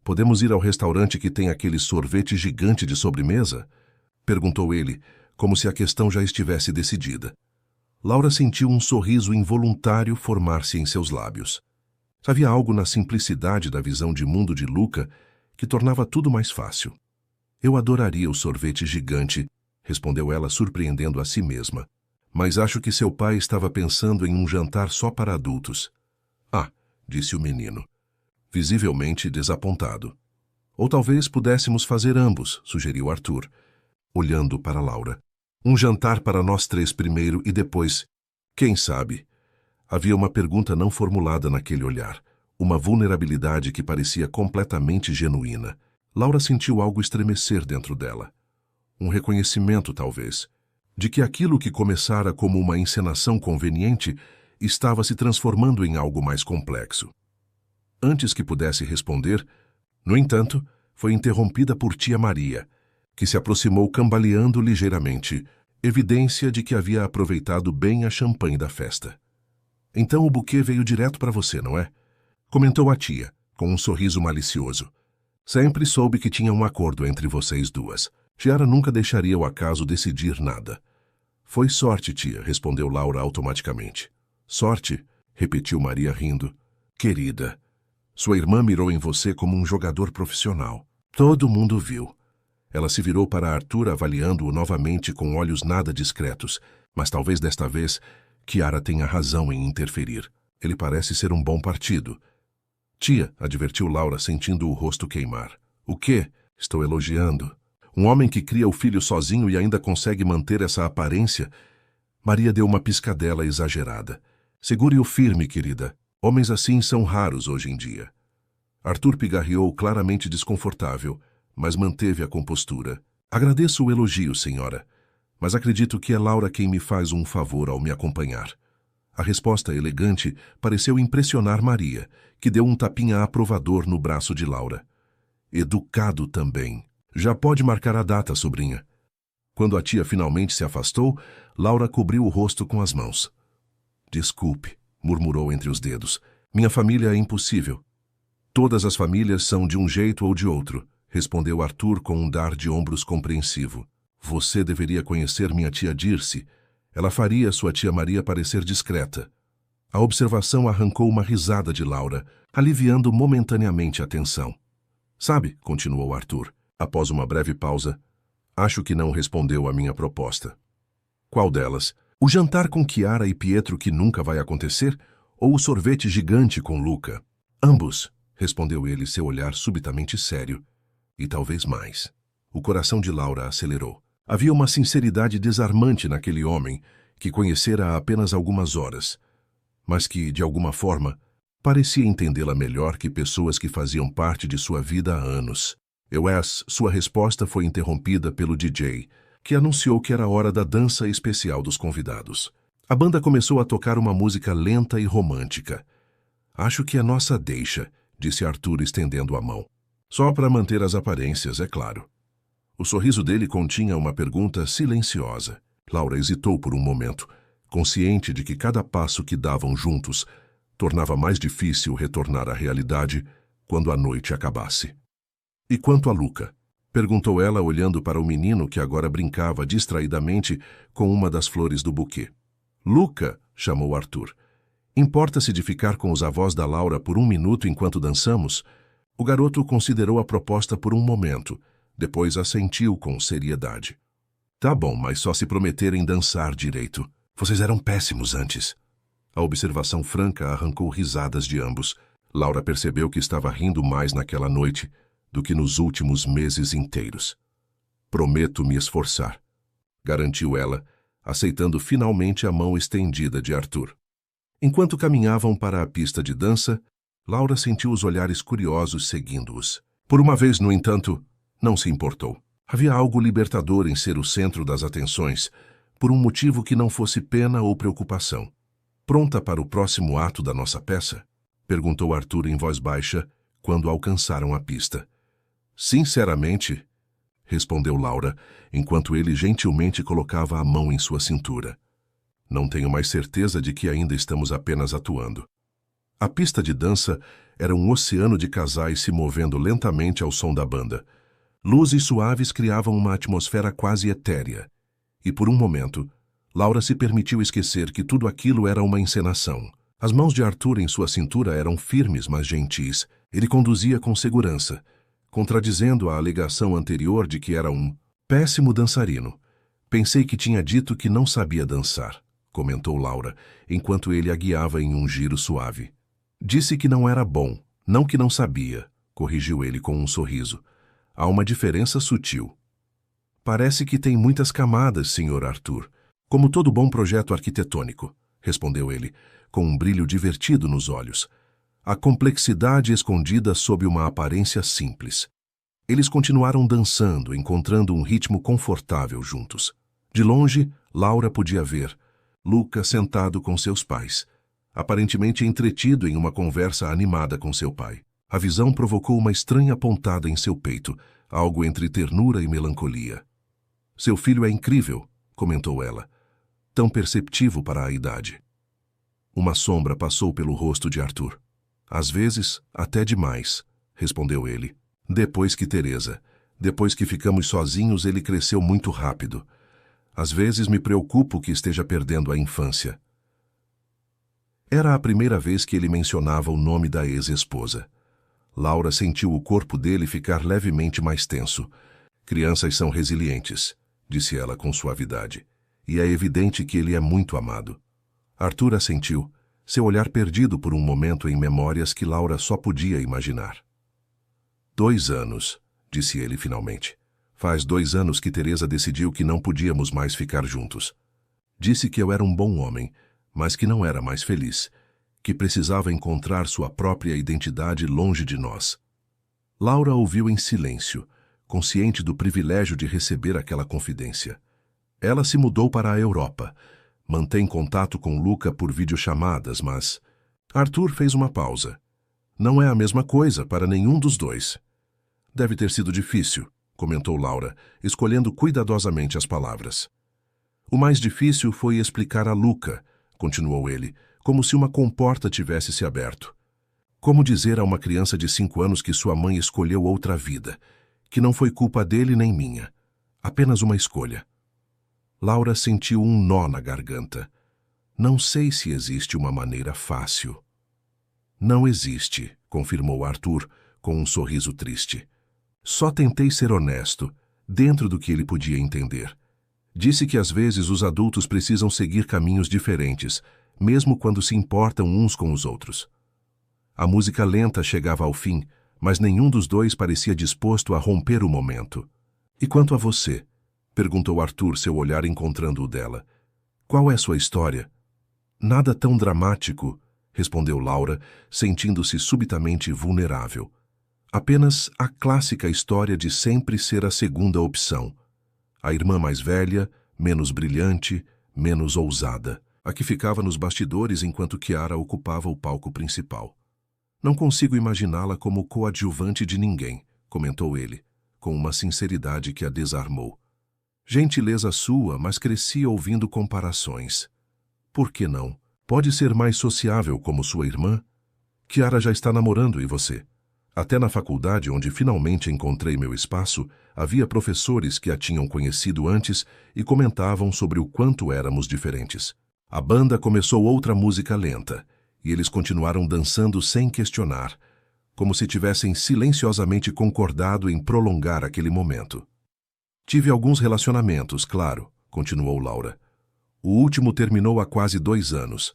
Podemos ir ao restaurante que tem aquele sorvete gigante de sobremesa? Perguntou ele, como se a questão já estivesse decidida. Laura sentiu um sorriso involuntário formar-se em seus lábios. Havia algo na simplicidade da visão de mundo de Luca que tornava tudo mais fácil. Eu adoraria o sorvete gigante, respondeu ela, surpreendendo a si mesma. Mas acho que seu pai estava pensando em um jantar só para adultos. Ah, disse o menino, visivelmente desapontado. Ou talvez pudéssemos fazer ambos, sugeriu Arthur, olhando para Laura. Um jantar para nós três primeiro e depois, quem sabe? Havia uma pergunta não formulada naquele olhar, uma vulnerabilidade que parecia completamente genuína. Laura sentiu algo estremecer dentro dela. Um reconhecimento, talvez, de que aquilo que começara como uma encenação conveniente estava se transformando em algo mais complexo. Antes que pudesse responder, no entanto, foi interrompida por tia Maria, que se aproximou cambaleando ligeiramente, evidência de que havia aproveitado bem a champanhe da festa. Então o buquê veio direto para você, não é? Comentou a tia, com um sorriso malicioso. Sempre soube que tinha um acordo entre vocês duas. Kiara nunca deixaria o acaso decidir nada. Foi sorte, tia, respondeu Laura automaticamente. Sorte? Repetiu Maria rindo. Querida, sua irmã mirou em você como um jogador profissional. Todo mundo viu. Ela se virou para Arthur, avaliando-o novamente com olhos nada discretos, mas talvez desta vez Kiara tenha razão em interferir. Ele parece ser um bom partido. Tia, advertiu Laura, sentindo o rosto queimar. O quê? Estou elogiando. Um homem que cria o filho sozinho e ainda consegue manter essa aparência? Maria deu uma piscadela exagerada. Segure-o firme, querida. Homens assim são raros hoje em dia. Arthur pigarreou, claramente desconfortável, mas manteve a compostura. Agradeço o elogio, senhora, mas acredito que é Laura quem me faz um favor ao me acompanhar. A resposta elegante pareceu impressionar Maria, que deu um tapinha aprovador no braço de Laura. Educado também. Já pode marcar a data, sobrinha. Quando a tia finalmente se afastou, Laura cobriu o rosto com as mãos. Desculpe, murmurou entre os dedos. Minha família é impossível. Todas as famílias são de um jeito ou de outro, respondeu Arthur com um dar de ombros compreensivo. Você deveria conhecer minha tia Dirce. Ela faria sua tia Maria parecer discreta. A observação arrancou uma risada de Laura, aliviando momentaneamente a tensão. Sabe, continuou Arthur, após uma breve pausa, acho que não respondeu à minha proposta. Qual delas? O jantar com Chiara e Pietro que nunca vai acontecer? Ou o sorvete gigante com Luca? Ambos, respondeu ele, seu olhar subitamente sério. E talvez mais. O coração de Laura acelerou. Havia uma sinceridade desarmante naquele homem, que conhecera há apenas algumas horas, mas que, de alguma forma, parecia entendê-la melhor que pessoas que faziam parte de sua vida há anos. Sua resposta foi interrompida pelo DJ, que anunciou que era hora da dança especial dos convidados. A banda começou a tocar uma música lenta e romântica. Acho que é nossa deixa, disse Arthur estendendo a mão. Só para manter as aparências, é claro. O sorriso dele continha uma pergunta silenciosa. Laura hesitou por um momento, consciente de que cada passo que davam juntos tornava mais difícil retornar à realidade quando a noite acabasse. E quanto a Luca? Perguntou ela, olhando para o menino que agora brincava distraidamente com uma das flores do buquê. Luca, chamou Arthur. Importa-se de ficar com os avós da Laura por um minuto enquanto dançamos? O garoto considerou a proposta por um momento, depois assentiu com seriedade. Tá bom, mas só se prometerem dançar direito. Vocês eram péssimos antes. A observação franca arrancou risadas de ambos. Laura percebeu que estava rindo mais naquela noite do que nos últimos meses inteiros. Prometo me esforçar, garantiu ela, aceitando finalmente a mão estendida de Arthur. Enquanto caminhavam para a pista de dança, Laura sentiu os olhares curiosos seguindo-os. Por uma vez, no entanto, não se importou. Havia algo libertador em ser o centro das atenções, por um motivo que não fosse pena ou preocupação. Pronta para o próximo ato da nossa peça? Perguntou Arthur em voz baixa, quando alcançaram a pista. Sinceramente, respondeu Laura, enquanto ele gentilmente colocava a mão em sua cintura. Não tenho mais certeza de que ainda estamos apenas atuando. A pista de dança era um oceano de casais se movendo lentamente ao som da banda. Luzes suaves criavam uma atmosfera quase etérea. E por um momento, Laura se permitiu esquecer que tudo aquilo era uma encenação. As mãos de Arthur em sua cintura eram firmes, mas gentis. Ele conduzia com segurança, contradizendo a alegação anterior de que era um péssimo dançarino. Pensei que tinha dito que não sabia dançar, comentou Laura, enquanto ele a guiava em um giro suave. Disse que não era bom, não que não sabia, corrigiu ele com um sorriso. Há uma diferença sutil. Parece que tem muitas camadas, Sr. Arthur, como todo bom projeto arquitetônico, respondeu ele, com um brilho divertido nos olhos. A complexidade escondida sob uma aparência simples. Eles continuaram dançando, encontrando um ritmo confortável juntos. De longe, Laura podia ver Luca sentado com seus pais, aparentemente entretido em uma conversa animada com seu pai. A visão provocou uma estranha pontada em seu peito, algo entre ternura e melancolia. Seu filho é incrível, comentou ela, tão perceptivo para a idade. Uma sombra passou pelo rosto de Arthur. Às vezes, até demais, respondeu ele. Depois que ficamos sozinhos, ele cresceu muito rápido. Às vezes me preocupo que esteja perdendo a infância. Era a primeira vez que ele mencionava o nome da ex-esposa. Laura sentiu o corpo dele ficar levemente mais tenso. Crianças são resilientes, disse ela com suavidade, e é evidente que ele é muito amado. Arthur assentiu, seu olhar perdido por um momento em memórias que Laura só podia imaginar. 2 anos, disse ele finalmente. Faz 2 anos que Teresa decidiu que não podíamos mais ficar juntos. Disse que eu era um bom homem, mas que não era mais feliz, que precisava encontrar sua própria identidade longe de nós. Laura ouviu em silêncio, consciente do privilégio de receber aquela confidência. Ela se mudou para a Europa. Mantém contato com Luca por videochamadas, mas... Arthur fez uma pausa. Não é a mesma coisa para nenhum dos dois. Deve ter sido difícil, comentou Laura, escolhendo cuidadosamente as palavras. O mais difícil foi explicar a Luca, continuou ele, como se uma comporta tivesse se aberto. Como dizer a uma criança de 5 anos que sua mãe escolheu outra vida, que não foi culpa dele nem minha, apenas uma escolha. Laura sentiu um nó na garganta. Não sei se existe uma maneira fácil. Não existe, confirmou Arthur, com um sorriso triste. Só tentei ser honesto, dentro do que ele podia entender. Disse que às vezes os adultos precisam seguir caminhos diferentes, mesmo quando se importam uns com os outros. A música lenta chegava ao fim, mas nenhum dos dois parecia disposto a romper o momento. E quanto a você? Perguntou Arthur, seu olhar encontrando o dela. Qual é sua história? Nada tão dramático, respondeu Laura, sentindo-se subitamente vulnerável. Apenas a clássica história de sempre ser a segunda opção. A irmã mais velha, menos brilhante, menos ousada. A que ficava nos bastidores enquanto Chiara ocupava o palco principal. Não consigo imaginá-la como coadjuvante de ninguém, comentou ele, com uma sinceridade que a desarmou. Gentileza sua, mas cresci ouvindo comparações. Por que não? Pode ser mais sociável como sua irmã? Chiara já está namorando e você? Até na faculdade, onde finalmente encontrei meu espaço, havia professores que a tinham conhecido antes e comentavam sobre o quanto éramos diferentes. A banda começou outra música lenta, e eles continuaram dançando sem questionar, como se tivessem silenciosamente concordado em prolongar aquele momento. Tive alguns relacionamentos, claro, continuou Laura. O último terminou há quase 2 anos.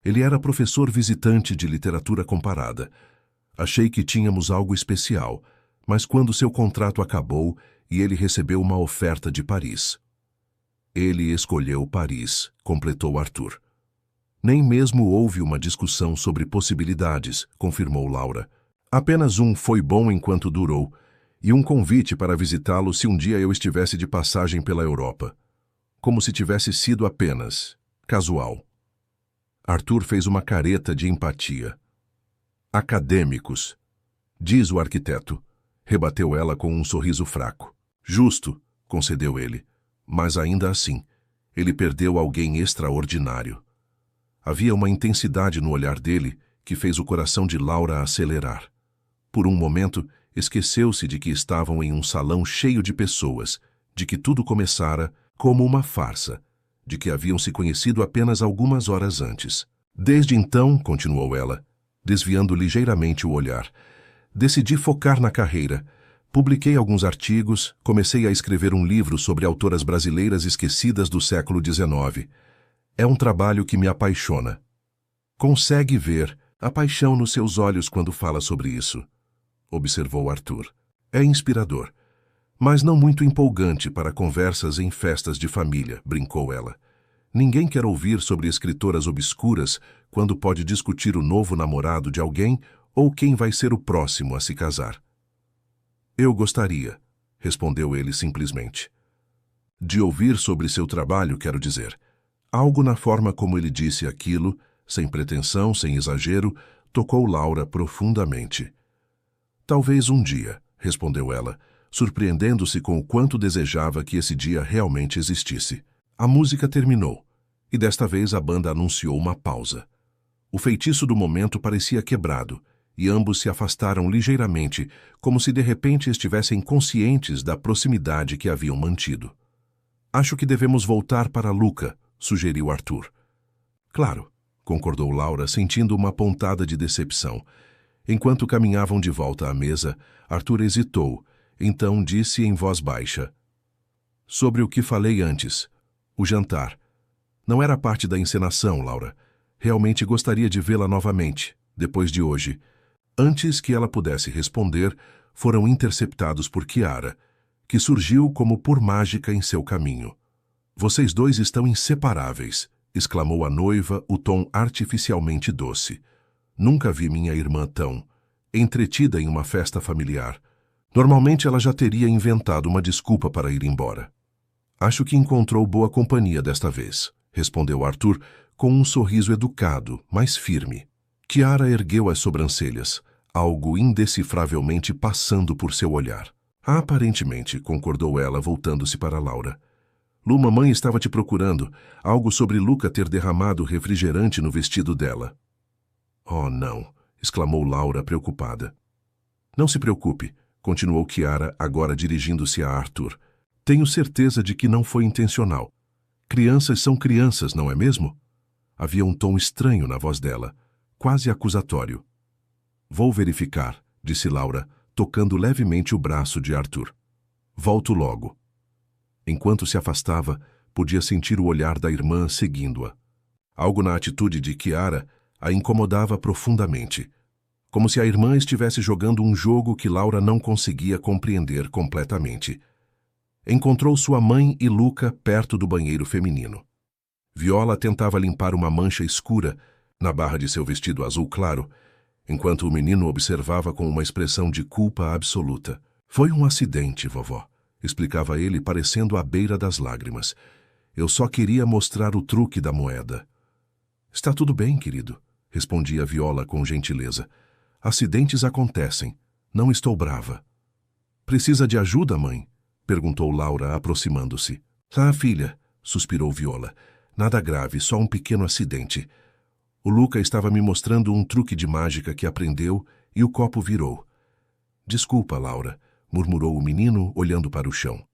Ele era professor visitante de literatura comparada. Achei que tínhamos algo especial, mas quando seu contrato acabou e ele recebeu uma oferta de Paris. Ele escolheu Paris, completou Arthur. Nem mesmo houve uma discussão sobre possibilidades, confirmou Laura. Apenas um foi bom enquanto durou, e um convite para visitá-lo se um dia eu estivesse de passagem pela Europa. Como se tivesse sido apenas casual. Arthur fez uma careta de empatia. Acadêmicos, diz o arquiteto, rebateu ela com um sorriso fraco. Justo, concedeu ele, mas ainda assim, ele perdeu alguém extraordinário. Havia uma intensidade no olhar dele que fez o coração de Laura acelerar. Por um momento, esqueceu-se de que estavam em um salão cheio de pessoas, de que tudo começara como uma farsa, de que haviam se conhecido apenas algumas horas antes. Desde então, continuou ela, desviando ligeiramente o olhar, decidi focar na carreira. Publiquei alguns artigos, comecei a escrever um livro sobre autoras brasileiras esquecidas do século XIX. É um trabalho que me apaixona. Consegue ver a paixão nos seus olhos quando fala sobre isso, observou Arthur. É inspirador, mas não muito empolgante para conversas em festas de família, brincou ela. Ninguém quer ouvir sobre escritoras obscuras quando pode discutir o novo namorado de alguém ou quem vai ser o próximo a se casar. Eu gostaria, respondeu ele simplesmente. De ouvir sobre seu trabalho, quero dizer. Algo na forma como ele disse aquilo, sem pretensão, sem exagero, tocou Laura profundamente. Talvez um dia, respondeu ela, surpreendendo-se com o quanto desejava que esse dia realmente existisse. A música terminou, e desta vez a banda anunciou uma pausa. O feitiço do momento parecia quebrado, e ambos se afastaram ligeiramente, como se de repente estivessem conscientes da proximidade que haviam mantido. Acho que devemos voltar para Luca, sugeriu Arthur. Claro, concordou Laura, sentindo uma pontada de decepção. Enquanto caminhavam de volta à mesa, Arthur hesitou, então disse em voz baixa. Sobre o que falei antes, o jantar. Não era parte da encenação, Laura. Realmente gostaria de vê-la novamente, depois de hoje. Antes que ela pudesse responder, foram interceptados por Kiara, que surgiu como por mágica em seu caminho. Vocês dois estão inseparáveis, exclamou a noiva, o tom artificialmente doce. Nunca vi minha irmã tão entretida em uma festa familiar. Normalmente ela já teria inventado uma desculpa para ir embora. Acho que encontrou boa companhia desta vez, respondeu Arthur com um sorriso educado, mas firme. Kiara ergueu as sobrancelhas, algo indecifravelmente passando por seu olhar. Aparentemente, concordou ela, voltando-se para Laura. Lu, mamãe estava te procurando, algo sobre Luca ter derramado refrigerante no vestido dela. Oh, não, exclamou Laura, preocupada. Não se preocupe, continuou Kiara, agora dirigindo-se a Arthur. Tenho certeza de que não foi intencional. Crianças são crianças, não é mesmo? Havia um tom estranho na voz dela, quase acusatório. Vou verificar, disse Laura, tocando levemente o braço de Arthur. Volto logo. Enquanto se afastava, podia sentir o olhar da irmã seguindo-a. Algo na atitude de Kiara a incomodava profundamente, como se a irmã estivesse jogando um jogo que Laura não conseguia compreender completamente. Encontrou sua mãe e Luca perto do banheiro feminino. Viola tentava limpar uma mancha escura na barra de seu vestido azul claro, enquanto o menino observava com uma expressão de culpa absoluta. Foi um acidente, vovó, explicava ele, parecendo à beira das lágrimas. Eu só queria mostrar o truque da moeda. Está tudo bem, querido, respondia Viola com gentileza. Acidentes acontecem. Não estou brava. Precisa de ajuda, mãe? Perguntou Laura, aproximando-se. Ah, filha, suspirou Viola. Nada grave, só um pequeno acidente. O Luca estava me mostrando um truque de mágica que aprendeu e o copo virou. Desculpa, Laura, murmurou o menino, olhando para o chão.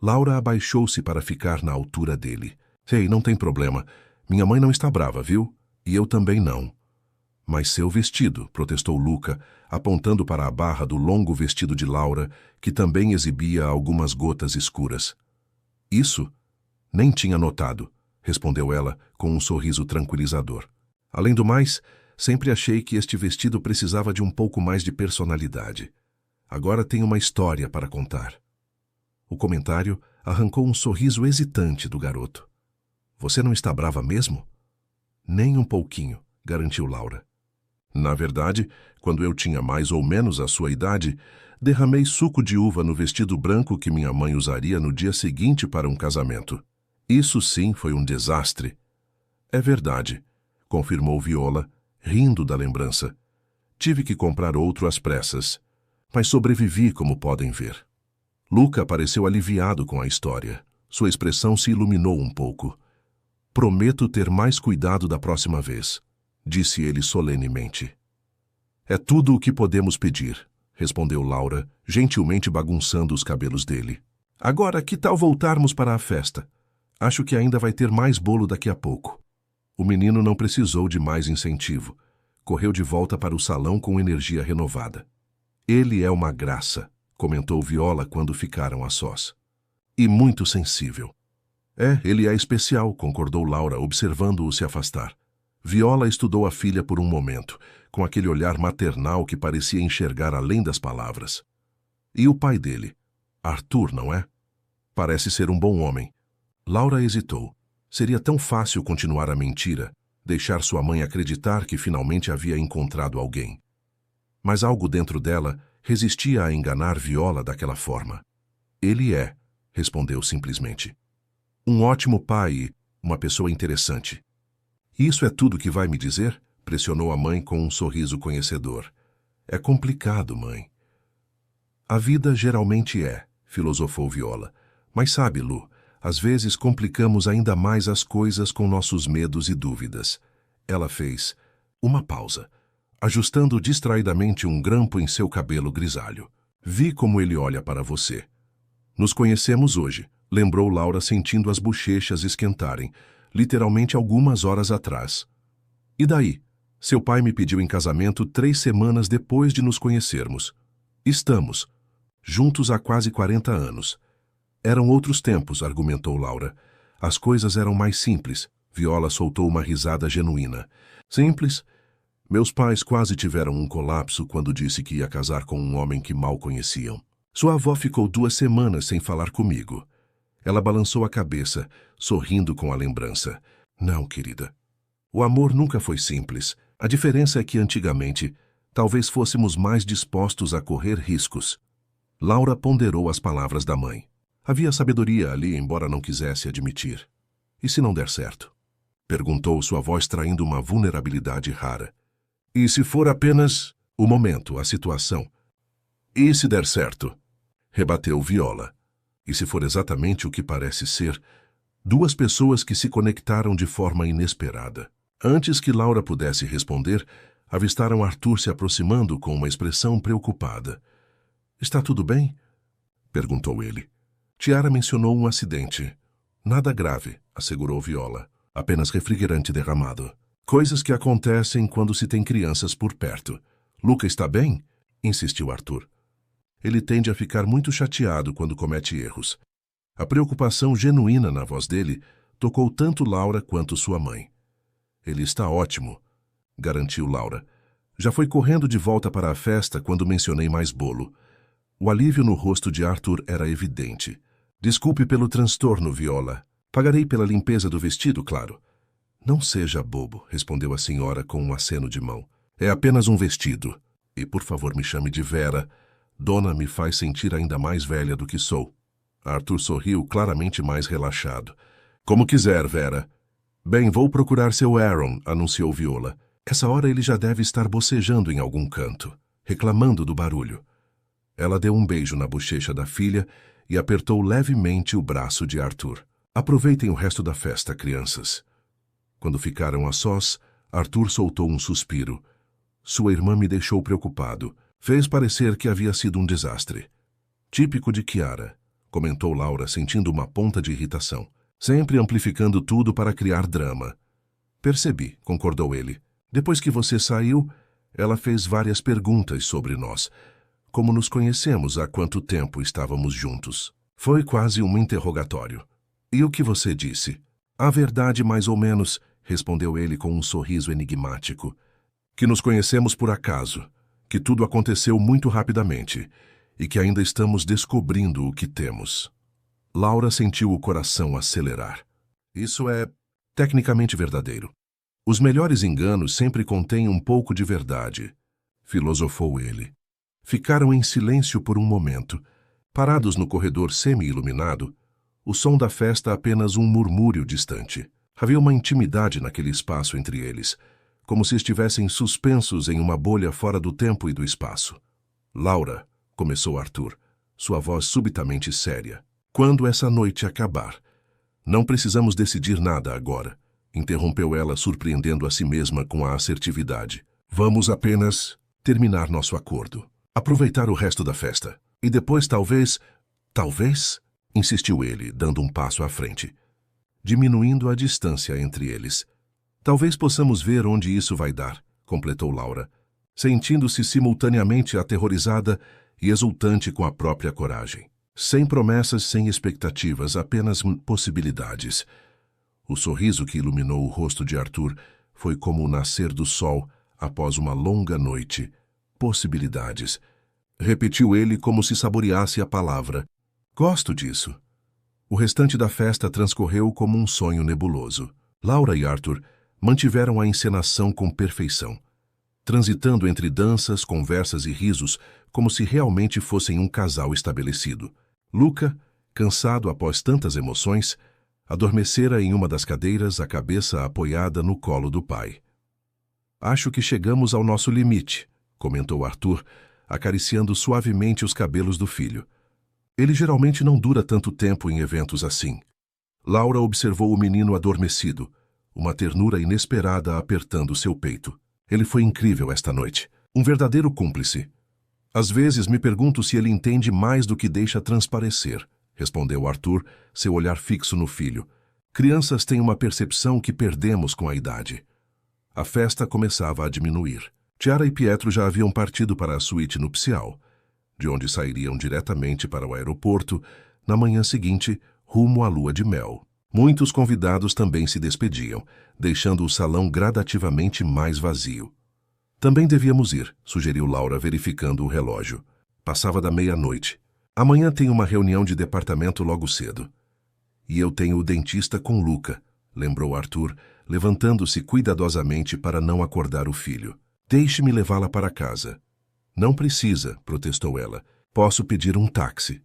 Laura abaixou-se para ficar na altura dele. Ei, não tem problema. Minha mãe não está brava, viu? E eu também não. Mas seu vestido, protestou Luca, apontando para a barra do longo vestido de Laura, que também exibia algumas gotas escuras. Isso? Nem tinha notado, respondeu ela com um sorriso tranquilizador. Além do mais, sempre achei que este vestido precisava de um pouco mais de personalidade. Agora tenho uma história para contar. O comentário arrancou um sorriso hesitante do garoto. Você não está brava mesmo? Nem um pouquinho, garantiu Laura. Na verdade, quando eu tinha mais ou menos a sua idade, derramei suco de uva no vestido branco que minha mãe usaria no dia seguinte para um casamento. Isso sim foi um desastre. É verdade, confirmou Viola, rindo da lembrança. Tive que comprar outro às pressas, mas sobrevivi, como podem ver. Luca pareceu aliviado com a história. Sua expressão se iluminou um pouco. Prometo ter mais cuidado da próxima vez, disse ele solenemente. É tudo o que podemos pedir, respondeu Laura, gentilmente bagunçando os cabelos dele. Agora, que tal voltarmos para a festa? Acho que ainda vai ter mais bolo daqui a pouco. O menino não precisou de mais incentivo. Correu de volta para o salão com energia renovada. Ele é uma graça, comentou Viola quando ficaram a sós. E muito sensível. É, ele é especial, concordou Laura, observando-o se afastar. Viola estudou a filha por um momento, com aquele olhar maternal que parecia enxergar além das palavras. E o pai dele? Arthur, não é? Parece ser um bom homem. Laura hesitou. Seria tão fácil continuar a mentira, deixar sua mãe acreditar que finalmente havia encontrado alguém. Mas algo dentro dela resistia a enganar Viola daquela forma. Ele é, respondeu simplesmente. Um ótimo pai e uma pessoa interessante. Isso é tudo que vai me dizer? Pressionou a mãe com um sorriso conhecedor. É complicado, mãe. A vida geralmente é, filosofou Viola. Mas sabe, Lu, às vezes complicamos ainda mais as coisas com nossos medos e dúvidas. Ela fez uma pausa, ajustando distraidamente um grampo em seu cabelo grisalho. Vi como ele olha para você. Nos conhecemos hoje, lembrou Laura, sentindo as bochechas esquentarem, literalmente algumas horas atrás. E daí? Seu pai me pediu em casamento 3 semanas depois de nos conhecermos. Estamos juntos há quase 40 anos. Eram outros tempos, argumentou Laura. As coisas eram mais simples. Viola soltou uma risada genuína. Simples. Meus pais quase tiveram um colapso quando disse que ia casar com um homem que mal conheciam. Sua avó ficou 2 semanas sem falar comigo. Ela balançou a cabeça, sorrindo com a lembrança. Não, querida. O amor nunca foi simples. A diferença é que antigamente, talvez fôssemos mais dispostos a correr riscos. Laura ponderou as palavras da mãe. Havia sabedoria ali, embora não quisesse admitir. E se não der certo? Perguntou, sua voz traindo uma vulnerabilidade rara. E se for apenas o momento, a situação? E se der certo? Rebateu Viola. E se for exatamente o que parece ser, 2 pessoas que se conectaram de forma inesperada. Antes que Laura pudesse responder, avistaram Arthur se aproximando com uma expressão preocupada. Está tudo bem? Perguntou ele. Tiara mencionou um acidente. Nada grave, assegurou Viola. Apenas refrigerante derramado. Coisas que acontecem quando se tem crianças por perto. Luca está bem? Insistiu Arthur. Ele tende a ficar muito chateado quando comete erros. A preocupação genuína na voz dele tocou tanto Laura quanto sua mãe. Ele está ótimo, garantiu Laura. Já foi correndo de volta para a festa quando mencionei mais bolo. O alívio no rosto de Arthur era evidente. Desculpe pelo transtorno, Viola. Pagarei pela limpeza do vestido, claro. Não seja bobo, respondeu a senhora com um aceno de mão. É apenas um vestido. E por favor me chame de Vera. Dona me faz sentir ainda mais velha do que sou. Arthur sorriu, claramente mais relaxado. Como quiser, Vera. Bem, vou procurar seu Aaron, anunciou Viola. Essa hora ele já deve estar bocejando em algum canto, reclamando do barulho. Ela deu um beijo na bochecha da filha e apertou levemente o braço de Arthur. Aproveitem o resto da festa, crianças. Quando ficaram a sós, Arthur soltou um suspiro. Sua irmã me deixou preocupado. Fez parecer que havia sido um desastre. Típico de Chiara, comentou Laura, sentindo uma ponta de irritação. Sempre amplificando tudo para criar drama. Percebi, concordou ele. Depois que você saiu, ela fez várias perguntas sobre nós. Como nos conhecemos, há quanto tempo estávamos juntos. Foi quase um interrogatório. E o que você disse? A verdade, mais ou menos, respondeu ele com um sorriso enigmático. Que nos conhecemos por acaso, que tudo aconteceu muito rapidamente e que ainda estamos descobrindo o que temos. Laura sentiu o coração acelerar. Isso é tecnicamente verdadeiro. Os melhores enganos sempre contêm um pouco de verdade, filosofou ele. Ficaram em silêncio por um momento, parados no corredor semi-iluminado, o som da festa apenas um murmúrio distante. Havia uma intimidade naquele espaço entre eles, como se estivessem suspensos em uma bolha fora do tempo e do espaço. Laura, começou Arthur, sua voz subitamente séria. Quando essa noite acabar? Não precisamos decidir nada agora, interrompeu ela, surpreendendo a si mesma com a assertividade. Vamos apenas terminar nosso acordo. Aproveitar o resto da festa. E depois talvez... Talvez? Insistiu ele, dando um passo à frente, diminuindo a distância entre eles. Talvez possamos ver onde isso vai dar, completou Laura, sentindo-se simultaneamente aterrorizada e exultante com a própria coragem. Sem promessas, sem expectativas, apenas possibilidades. O sorriso que iluminou o rosto de Arthur foi como o nascer do sol após uma longa noite. Possibilidades. Repetiu ele como se saboreasse a palavra. Gosto disso. O restante da festa transcorreu como um sonho nebuloso. Laura e Arthur mantiveram a encenação com perfeição, transitando entre danças, conversas e risos como se realmente fossem um casal estabelecido. Luca, cansado após tantas emoções, adormecera em uma das cadeiras, a cabeça apoiada no colo do pai. Acho que chegamos ao nosso limite, comentou Arthur, acariciando suavemente os cabelos do filho. Ele geralmente não dura tanto tempo em eventos assim. Laura observou o menino adormecido, uma ternura inesperada apertando seu peito. Ele foi incrível esta noite, um verdadeiro cúmplice. Às vezes me pergunto se ele entende mais do que deixa transparecer, respondeu Arthur, seu olhar fixo no filho. Crianças têm uma percepção que perdemos com a idade. A festa começava a diminuir. Tiara e Pietro já haviam partido para a suíte nupcial, de onde sairiam diretamente para o aeroporto, na manhã seguinte, rumo à lua de mel. Muitos convidados também se despediam, deixando o salão gradativamente mais vazio. Também devíamos ir, sugeriu Laura, verificando o relógio. Passava da meia-noite. Amanhã tem uma reunião de departamento logo cedo. E eu tenho o dentista com Luca, lembrou Arthur, levantando-se cuidadosamente para não acordar o filho. Deixe-me levá-la para casa. Não precisa, protestou ela. Posso pedir um táxi.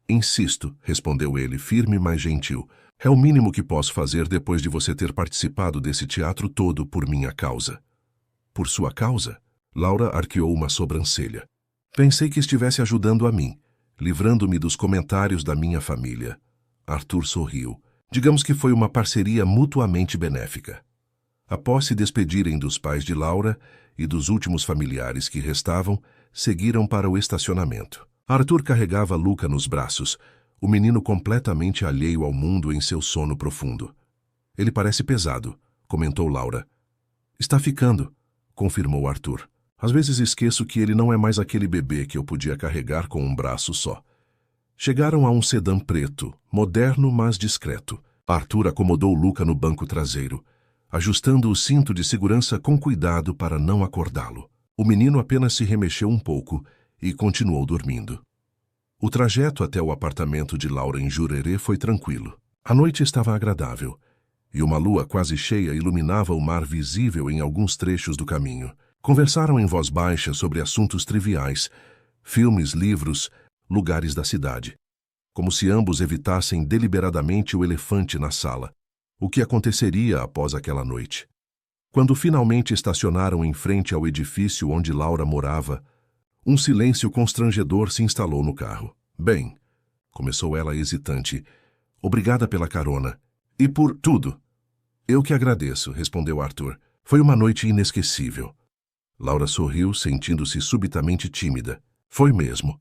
Insisto, respondeu ele, firme mas gentil. É o mínimo que posso fazer depois de você ter participado desse teatro todo por minha causa. Por sua causa? Laura arqueou uma sobrancelha. Pensei que estivesse ajudando a mim, livrando-me dos comentários da minha família. Arthur sorriu. Digamos que foi uma parceria mutuamente benéfica. Após se despedirem dos pais de Laura e dos últimos familiares que restavam, seguiram para o estacionamento. Arthur carregava Luca nos braços, o menino completamente alheio ao mundo em seu sono profundo. Ele parece pesado, comentou Laura. Está ficando, confirmou Arthur. Às vezes esqueço que ele não é mais aquele bebê que eu podia carregar com um braço só. Chegaram a um sedã preto, moderno mas discreto. Arthur acomodou Luca no banco traseiro, ajustando o cinto de segurança com cuidado para não acordá-lo. O menino apenas se remexeu um pouco e continuou dormindo. O trajeto até o apartamento de Laura em Jurerê foi tranquilo. A noite estava agradável, e uma lua quase cheia iluminava o mar visível em alguns trechos do caminho. Conversaram em voz baixa sobre assuntos triviais, filmes, livros, lugares da cidade. Como se ambos evitassem deliberadamente o elefante na sala. O que aconteceria após aquela noite? Quando finalmente estacionaram em frente ao edifício onde Laura morava, um silêncio constrangedor se instalou no carro. Bem, começou ela hesitante, obrigada pela carona. E por tudo. Eu que agradeço, respondeu Arthur. Foi uma noite inesquecível. Laura sorriu, sentindo-se subitamente tímida. Foi mesmo.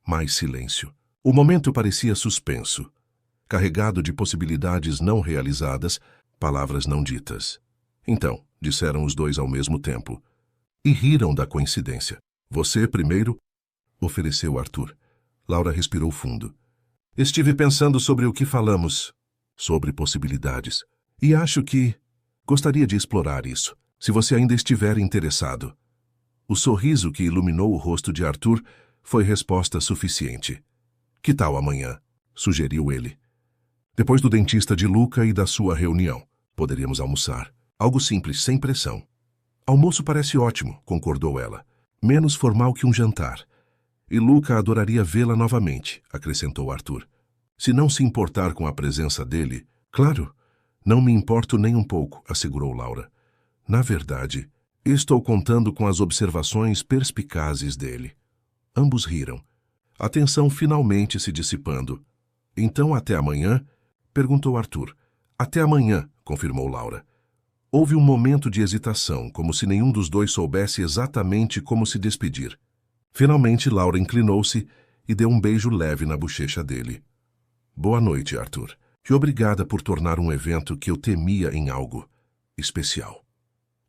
Mais silêncio. O momento parecia suspenso, carregado de possibilidades não realizadas, palavras não ditas. Então, disseram os dois ao mesmo tempo. E riram da coincidência. Você primeiro? Ofereceu Arthur. Laura respirou fundo. Estive pensando sobre o que falamos. Sobre possibilidades. E acho que gostaria de explorar isso, se você ainda estiver interessado. O sorriso que iluminou o rosto de Arthur foi resposta suficiente. Que tal amanhã? Sugeriu ele. Depois do dentista de Luca e da sua reunião, poderíamos almoçar. Algo simples, sem pressão. Almoço parece ótimo, concordou ela. Menos formal que um jantar. E Luca adoraria vê-la novamente, acrescentou Arthur. Se não se importar com a presença dele, claro, não me importo nem um pouco, assegurou Laura. Na verdade, estou contando com as observações perspicazes dele. Ambos riram. A tensão finalmente se dissipando. Então até amanhã? Perguntou Arthur. Até amanhã, confirmou Laura. Houve um momento de hesitação, como se nenhum dos dois soubesse exatamente como se despedir. Finalmente, Laura inclinou-se e deu um beijo leve na bochecha dele. Boa noite, Arthur. E obrigada por tornar um evento que eu temia em algo especial.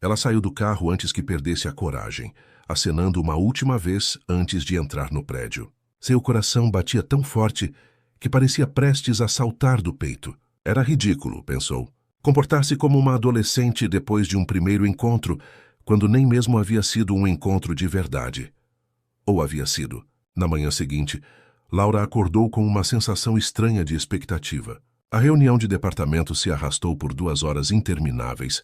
Ela saiu do carro antes que perdesse a coragem, acenando uma última vez antes de entrar no prédio. Seu coração batia tão forte que parecia prestes a saltar do peito. Era ridículo, pensou. Comportar-se como uma adolescente depois de um primeiro encontro, quando nem mesmo havia sido um encontro de verdade. Ou havia sido. Na manhã seguinte, Laura acordou com uma sensação estranha de expectativa. A reunião de departamento se arrastou por 2 horas intermináveis,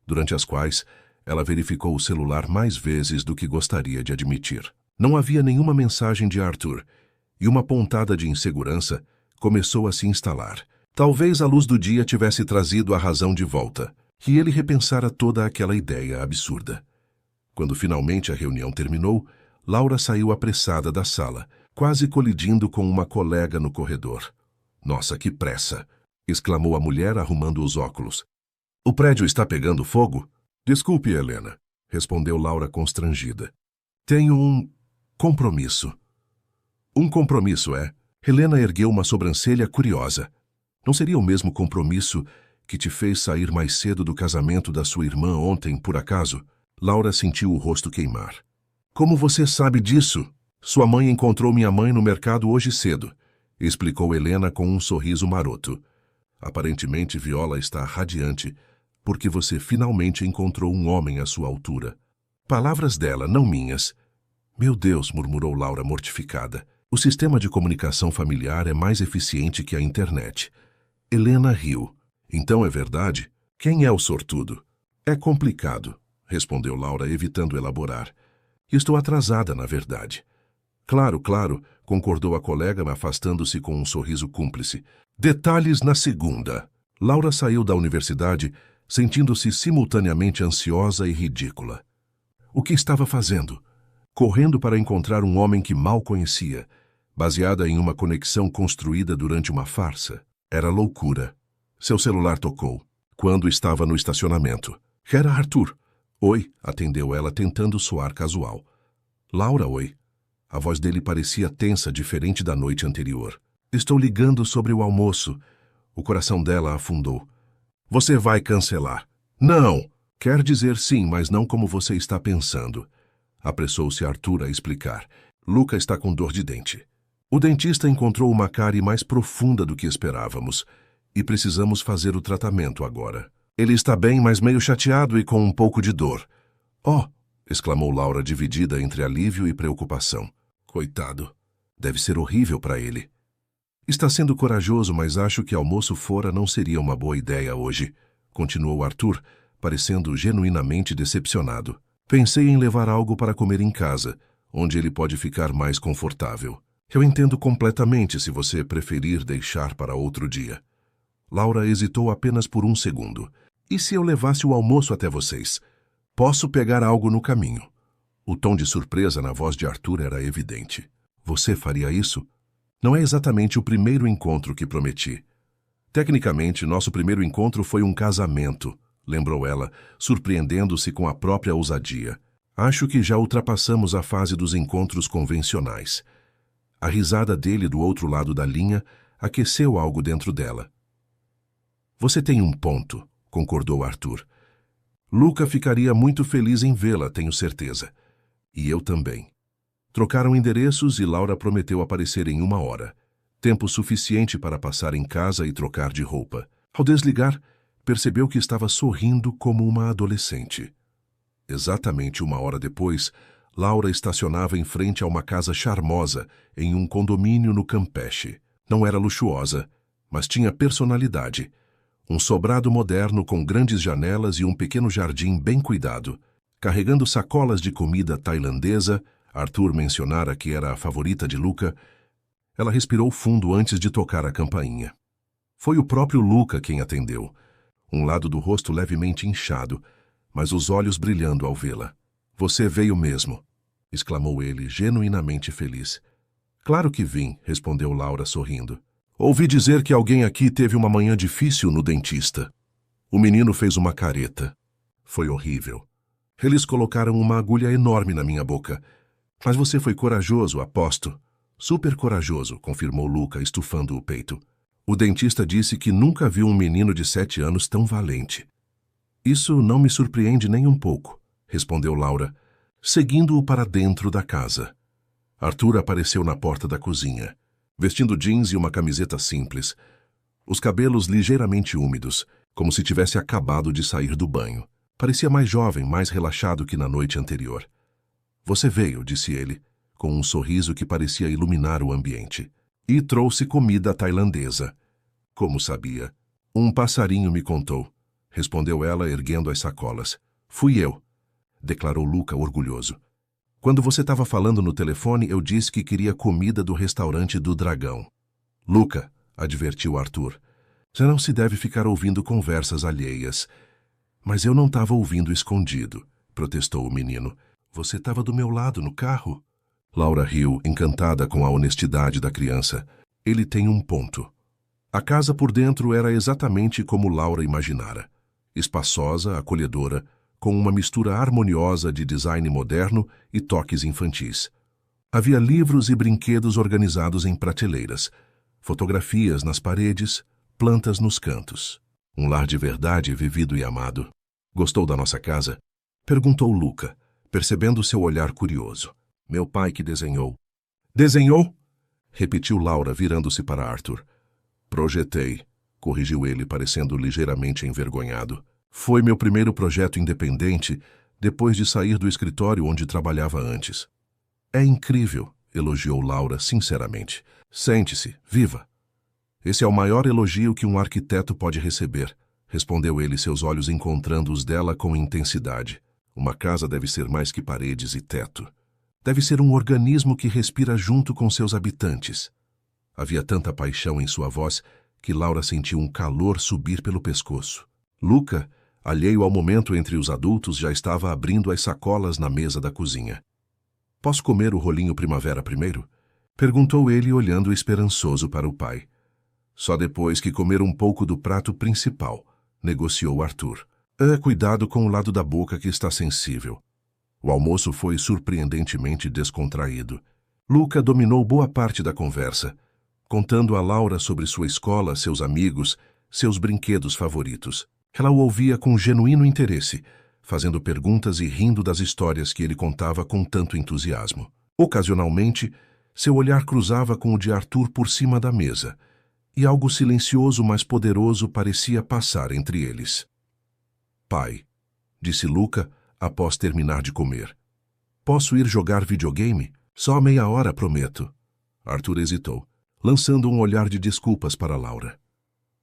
durante as quais ela verificou o celular mais vezes do que gostaria de admitir. Não havia nenhuma mensagem de Arthur, e uma pontada de insegurança começou a se instalar. Talvez a luz do dia tivesse trazido a razão de volta, e ele repensara toda aquela ideia absurda. Quando finalmente a reunião terminou, Laura saiu apressada da sala, quase colidindo com uma colega no corredor. Nossa, que pressa! Exclamou a mulher arrumando os óculos. O prédio está pegando fogo? Desculpe, Helena, respondeu Laura constrangida. Tenho um compromisso. Um compromisso, é? Helena ergueu uma sobrancelha curiosa. Não seria o mesmo compromisso que te fez sair mais cedo do casamento da sua irmã ontem, por acaso? Laura sentiu o rosto queimar. Como você sabe disso? Sua mãe encontrou minha mãe no mercado hoje cedo, explicou Helena com um sorriso maroto. Aparentemente, Viola está radiante, porque você finalmente encontrou um homem à sua altura. Palavras dela, não minhas. Meu Deus, murmurou Laura mortificada. O sistema de comunicação familiar é mais eficiente que a internet. Helena riu. Então é verdade? Quem é o sortudo? É complicado, respondeu Laura, evitando elaborar. Estou atrasada, na verdade. Claro, claro, concordou a colega, afastando-se com um sorriso cúmplice. Detalhes na segunda. Laura saiu da universidade, sentindo-se simultaneamente ansiosa e ridícula. O que estava fazendo? Correndo para encontrar um homem que mal conhecia, baseada em uma conexão construída durante uma farsa. Era loucura. Seu celular tocou, quando estava no estacionamento. Era Arthur. Oi, atendeu ela, tentando soar casual. Laura, oi. A voz dele parecia tensa, diferente da noite anterior. Estou ligando sobre o almoço. O coração dela afundou. Você vai cancelar. Não! Quer dizer sim, mas não como você está pensando. Apressou-se Arthur a explicar. Luca está com dor de dente. O dentista encontrou uma cárie mais profunda do que esperávamos e precisamos fazer o tratamento agora. Ele está bem, mas meio chateado e com um pouco de dor. Oh! Exclamou Laura, dividida entre alívio e preocupação. Coitado. Deve ser horrível para ele. Está sendo corajoso, mas acho que almoço fora não seria uma boa ideia hoje, continuou Arthur, parecendo genuinamente decepcionado. Pensei em levar algo para comer em casa, onde ele pode ficar mais confortável. Eu entendo completamente se você preferir deixar para outro dia. Laura hesitou apenas por um segundo. E se eu levasse o almoço até vocês? Posso pegar algo no caminho. O tom de surpresa na voz de Arthur era evidente. Você faria isso? Não é exatamente o primeiro encontro que prometi. Tecnicamente, nosso primeiro encontro foi um casamento, lembrou ela, surpreendendo-se com a própria ousadia. Acho que já ultrapassamos a fase dos encontros convencionais. A risada dele do outro lado da linha aqueceu algo dentro dela. Você tem um ponto, concordou Arthur. Luca ficaria muito feliz em vê-la, tenho certeza. E eu também. Trocaram endereços e Laura prometeu aparecer em 1 hora. Tempo suficiente para passar em casa e trocar de roupa. Ao desligar, percebeu que estava sorrindo como uma adolescente. Exatamente 1 hora depois, Laura estacionava em frente a uma casa charmosa em um condomínio no Campeche. Não era luxuosa, mas tinha personalidade. Um sobrado moderno com grandes janelas e um pequeno jardim bem cuidado. Carregando sacolas de comida tailandesa, Arthur mencionara que era a favorita de Luca, ela respirou fundo antes de tocar a campainha. Foi o próprio Luca quem atendeu, um lado do rosto levemente inchado, mas os olhos brilhando ao vê-la. Você veio mesmo, exclamou ele, genuinamente feliz. Claro que vim, respondeu Laura sorrindo. Ouvi dizer que alguém aqui teve uma manhã difícil no dentista. O menino fez uma careta. Foi horrível. Eles colocaram uma agulha enorme na minha boca. Mas você foi corajoso, aposto. Super corajoso, confirmou Luca, estufando o peito. O dentista disse que nunca viu um menino de 7 anos tão valente. Isso não me surpreende nem um pouco, respondeu Laura, seguindo-o para dentro da casa. Arthur apareceu na porta da cozinha, vestindo jeans e uma camiseta simples, os cabelos ligeiramente úmidos, como se tivesse acabado de sair do banho. Parecia mais jovem, mais relaxado que na noite anterior. Você veio, disse ele, com um sorriso que parecia iluminar o ambiente. E trouxe comida tailandesa. Como sabia? Um passarinho me contou, respondeu ela, erguendo as sacolas. Fui eu, declarou Luca orgulhoso. Quando você estava falando no telefone, eu disse que queria comida do restaurante do Dragão. Luca, advertiu Arthur, você não se deve ficar ouvindo conversas alheias. Mas eu não estava ouvindo escondido, protestou o menino. Você estava do meu lado no carro? Laura riu, encantada com a honestidade da criança. Ele tem um ponto. A casa por dentro era exatamente como Laura imaginara. Espaçosa, acolhedora, com uma mistura harmoniosa de design moderno e toques infantis. Havia livros e brinquedos organizados em prateleiras, fotografias nas paredes, plantas nos cantos. Um lar de verdade vivido e amado. Gostou da nossa casa? Perguntou Luca, percebendo seu olhar curioso. Meu pai que desenhou. Desenhou? Repetiu Laura, virando-se para Arthur. Projetei. corrigiu ele, parecendo ligeiramente envergonhado. Foi meu primeiro projeto independente depois de sair do escritório onde trabalhava antes. É incrível, elogiou Laura sinceramente. Sente-se, viva. Esse é o maior elogio que um arquiteto pode receber, respondeu ele, seus olhos encontrando os dela com intensidade. Uma casa deve ser mais que paredes e teto. Deve ser um organismo que respira junto com seus habitantes. Havia tanta paixão em sua voz que Laura sentiu um calor subir pelo pescoço. Luca, alheio ao momento entre os adultos, já estava abrindo as sacolas na mesa da cozinha. Posso comer o rolinho primavera primeiro? Perguntou ele, olhando esperançoso para o pai. Só depois que comer um pouco do prato principal, negociou Arthur. Cuidado com o lado da boca que está sensível. O almoço foi surpreendentemente descontraído. Luca dominou boa parte da conversa, contando a Laura sobre sua escola, seus amigos, seus brinquedos favoritos. Ela o ouvia com genuíno interesse, fazendo perguntas e rindo das histórias que ele contava com tanto entusiasmo. Ocasionalmente, seu olhar cruzava com o de Arthur por cima da mesa, e algo silencioso mas poderoso parecia passar entre eles. Pai, disse Luca após terminar de comer. Posso ir jogar videogame? Só meia hora, prometo. Arthur hesitou, lançando um olhar de desculpas para Laura.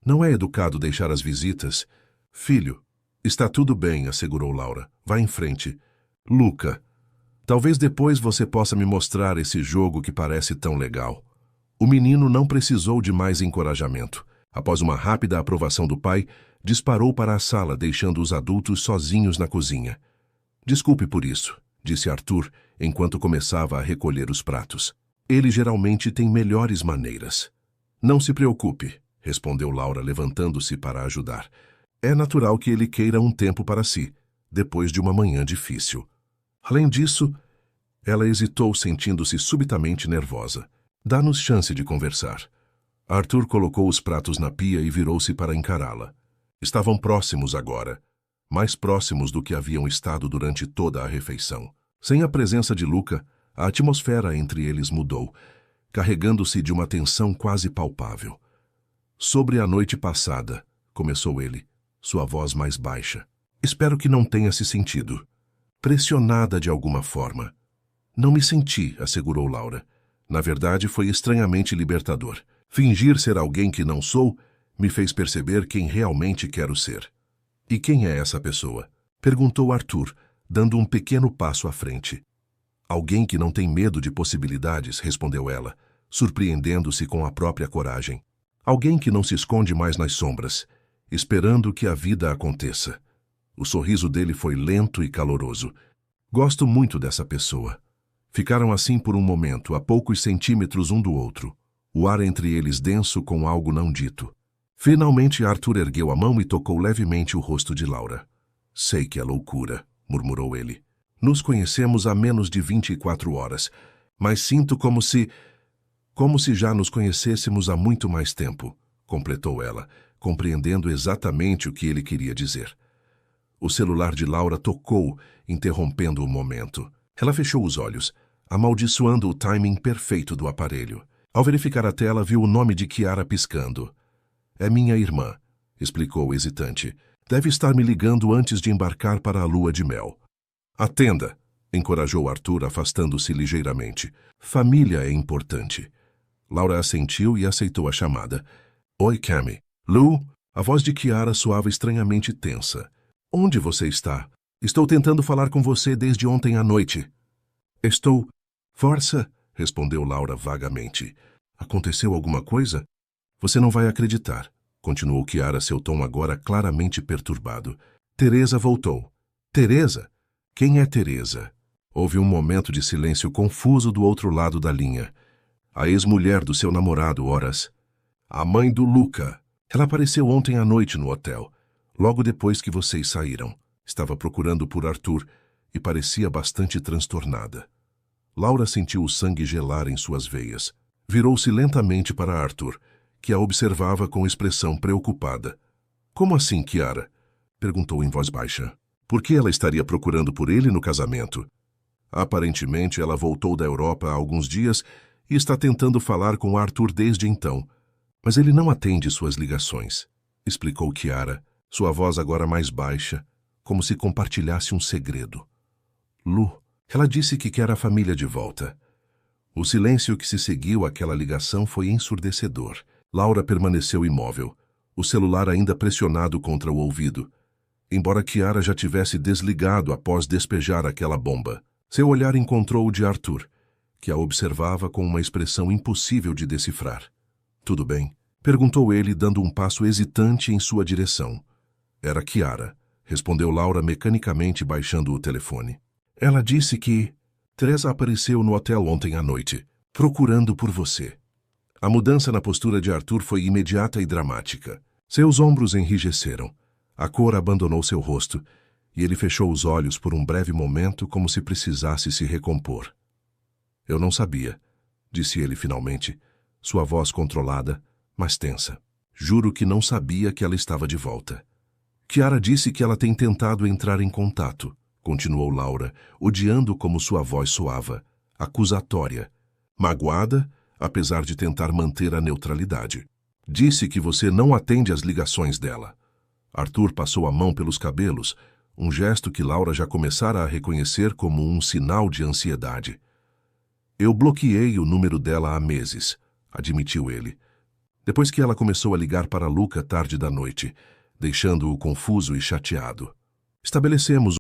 Não é educado deixar as visitas. Filho, está tudo bem, assegurou Laura. Vá em frente. Luca, talvez depois você possa me mostrar esse jogo que parece tão legal. O menino não precisou de mais encorajamento. Após uma rápida aprovação do pai, disparou para a sala, deixando os adultos sozinhos na cozinha. Desculpe por isso, disse Arthur, enquanto começava a recolher os pratos. Ele geralmente tem melhores maneiras. Não se preocupe, respondeu Laura, levantando-se para ajudar. É natural que ele queira um tempo para si, depois de uma manhã difícil. Além disso, ela hesitou, sentindo-se subitamente nervosa. Dá-nos chance de conversar. Arthur colocou os pratos na pia e virou-se para encará-la. Estavam próximos agora, mais próximos do que haviam estado durante toda a refeição. Sem a presença de Luca, a atmosfera entre eles mudou, carregando-se de uma tensão quase palpável. Sobre a noite passada, começou ele, sua voz mais baixa. Espero que não tenha se sentido pressionada de alguma forma. Não me senti, assegurou Laura. Na verdade, foi estranhamente libertador. Fingir ser alguém que não sou me fez perceber quem realmente quero ser. E quem é essa pessoa? Perguntou Arthur, dando um pequeno passo à frente. Alguém que não tem medo de possibilidades, respondeu ela, surpreendendo-se com a própria coragem. Alguém que não se esconde mais nas sombras, esperando que a vida aconteça. O sorriso dele foi lento e caloroso. Gosto muito dessa pessoa. Ficaram assim por um momento, a poucos centímetros um do outro, o ar entre eles denso com algo não dito. Finalmente Arthur ergueu a mão e tocou levemente o rosto de Laura. Sei que é loucura, murmurou ele. Nos conhecemos há menos de 24 horas, mas sinto como se já nos conhecêssemos há muito mais tempo, completou ela, compreendendo exatamente o que ele queria dizer. O celular de Laura tocou, interrompendo o momento. Ela fechou os olhos, amaldiçoando o timing perfeito do aparelho. Ao verificar a tela, viu o nome de Kiara piscando. É minha irmã, explicou hesitante. Deve estar me ligando antes de embarcar para a lua de mel. Atenda, encorajou Arthur, afastando-se ligeiramente. Família é importante. Laura assentiu e aceitou a chamada. Oi, Cammy. Lu? A voz de Kiara soava estranhamente tensa. Onde você está? Estou tentando falar com você desde ontem à noite. Estou... Força, respondeu Laura vagamente. Aconteceu alguma coisa? Você não vai acreditar, continuou Kiara, seu tom agora claramente perturbado. Teresa voltou. Teresa? Quem é Teresa? Houve um momento de silêncio confuso do outro lado da linha. A ex-mulher do seu namorado, horas. A mãe do Luca. Ela apareceu ontem à noite no hotel, logo depois que vocês saíram. Estava procurando por Arthur e parecia bastante transtornada. Laura sentiu o sangue gelar em suas veias. Virou-se lentamente para Arthur, que a observava com expressão preocupada. Como assim, Kiara? Perguntou em voz baixa. Por que ela estaria procurando por ele no casamento? Aparentemente, ela voltou da Europa há alguns dias e está tentando falar com Arthur desde então. Mas ele não atende suas ligações, explicou Chiara, sua voz agora mais baixa, como se compartilhasse um segredo. Lu, ela disse que quer a família de volta. O silêncio que se seguiu àquela ligação foi ensurdecedor. Laura permaneceu imóvel, o celular ainda pressionado contra o ouvido, embora Chiara já tivesse desligado após despejar aquela bomba. Seu olhar encontrou o de Arthur, que a observava com uma expressão impossível de decifrar. Tudo bem? Perguntou ele, dando um passo hesitante em sua direção. Era Chiara, respondeu Laura mecanicamente, baixando o telefone. Ela disse que Teresa apareceu no hotel ontem à noite, procurando por você. A mudança na postura de Arthur foi imediata e dramática. Seus ombros enrijeceram, a cor abandonou seu rosto, e ele fechou os olhos por um breve momento como se precisasse se recompor. Eu não sabia, disse ele finalmente, sua voz controlada, mas tensa. Juro que não sabia que ela estava de volta. Chiara disse que ela tem tentado entrar em contato, continuou Laura, odiando como sua voz soava, acusatória, magoada, apesar de tentar manter a neutralidade. Disse que você não atende às ligações dela. Arthur passou a mão pelos cabelos, um gesto que Laura já começara a reconhecer como um sinal de ansiedade. Eu bloqueei o número dela há meses, admitiu ele, depois que ela começou a ligar para Luca tarde da noite, deixando-o confuso e chateado. Estabelecemos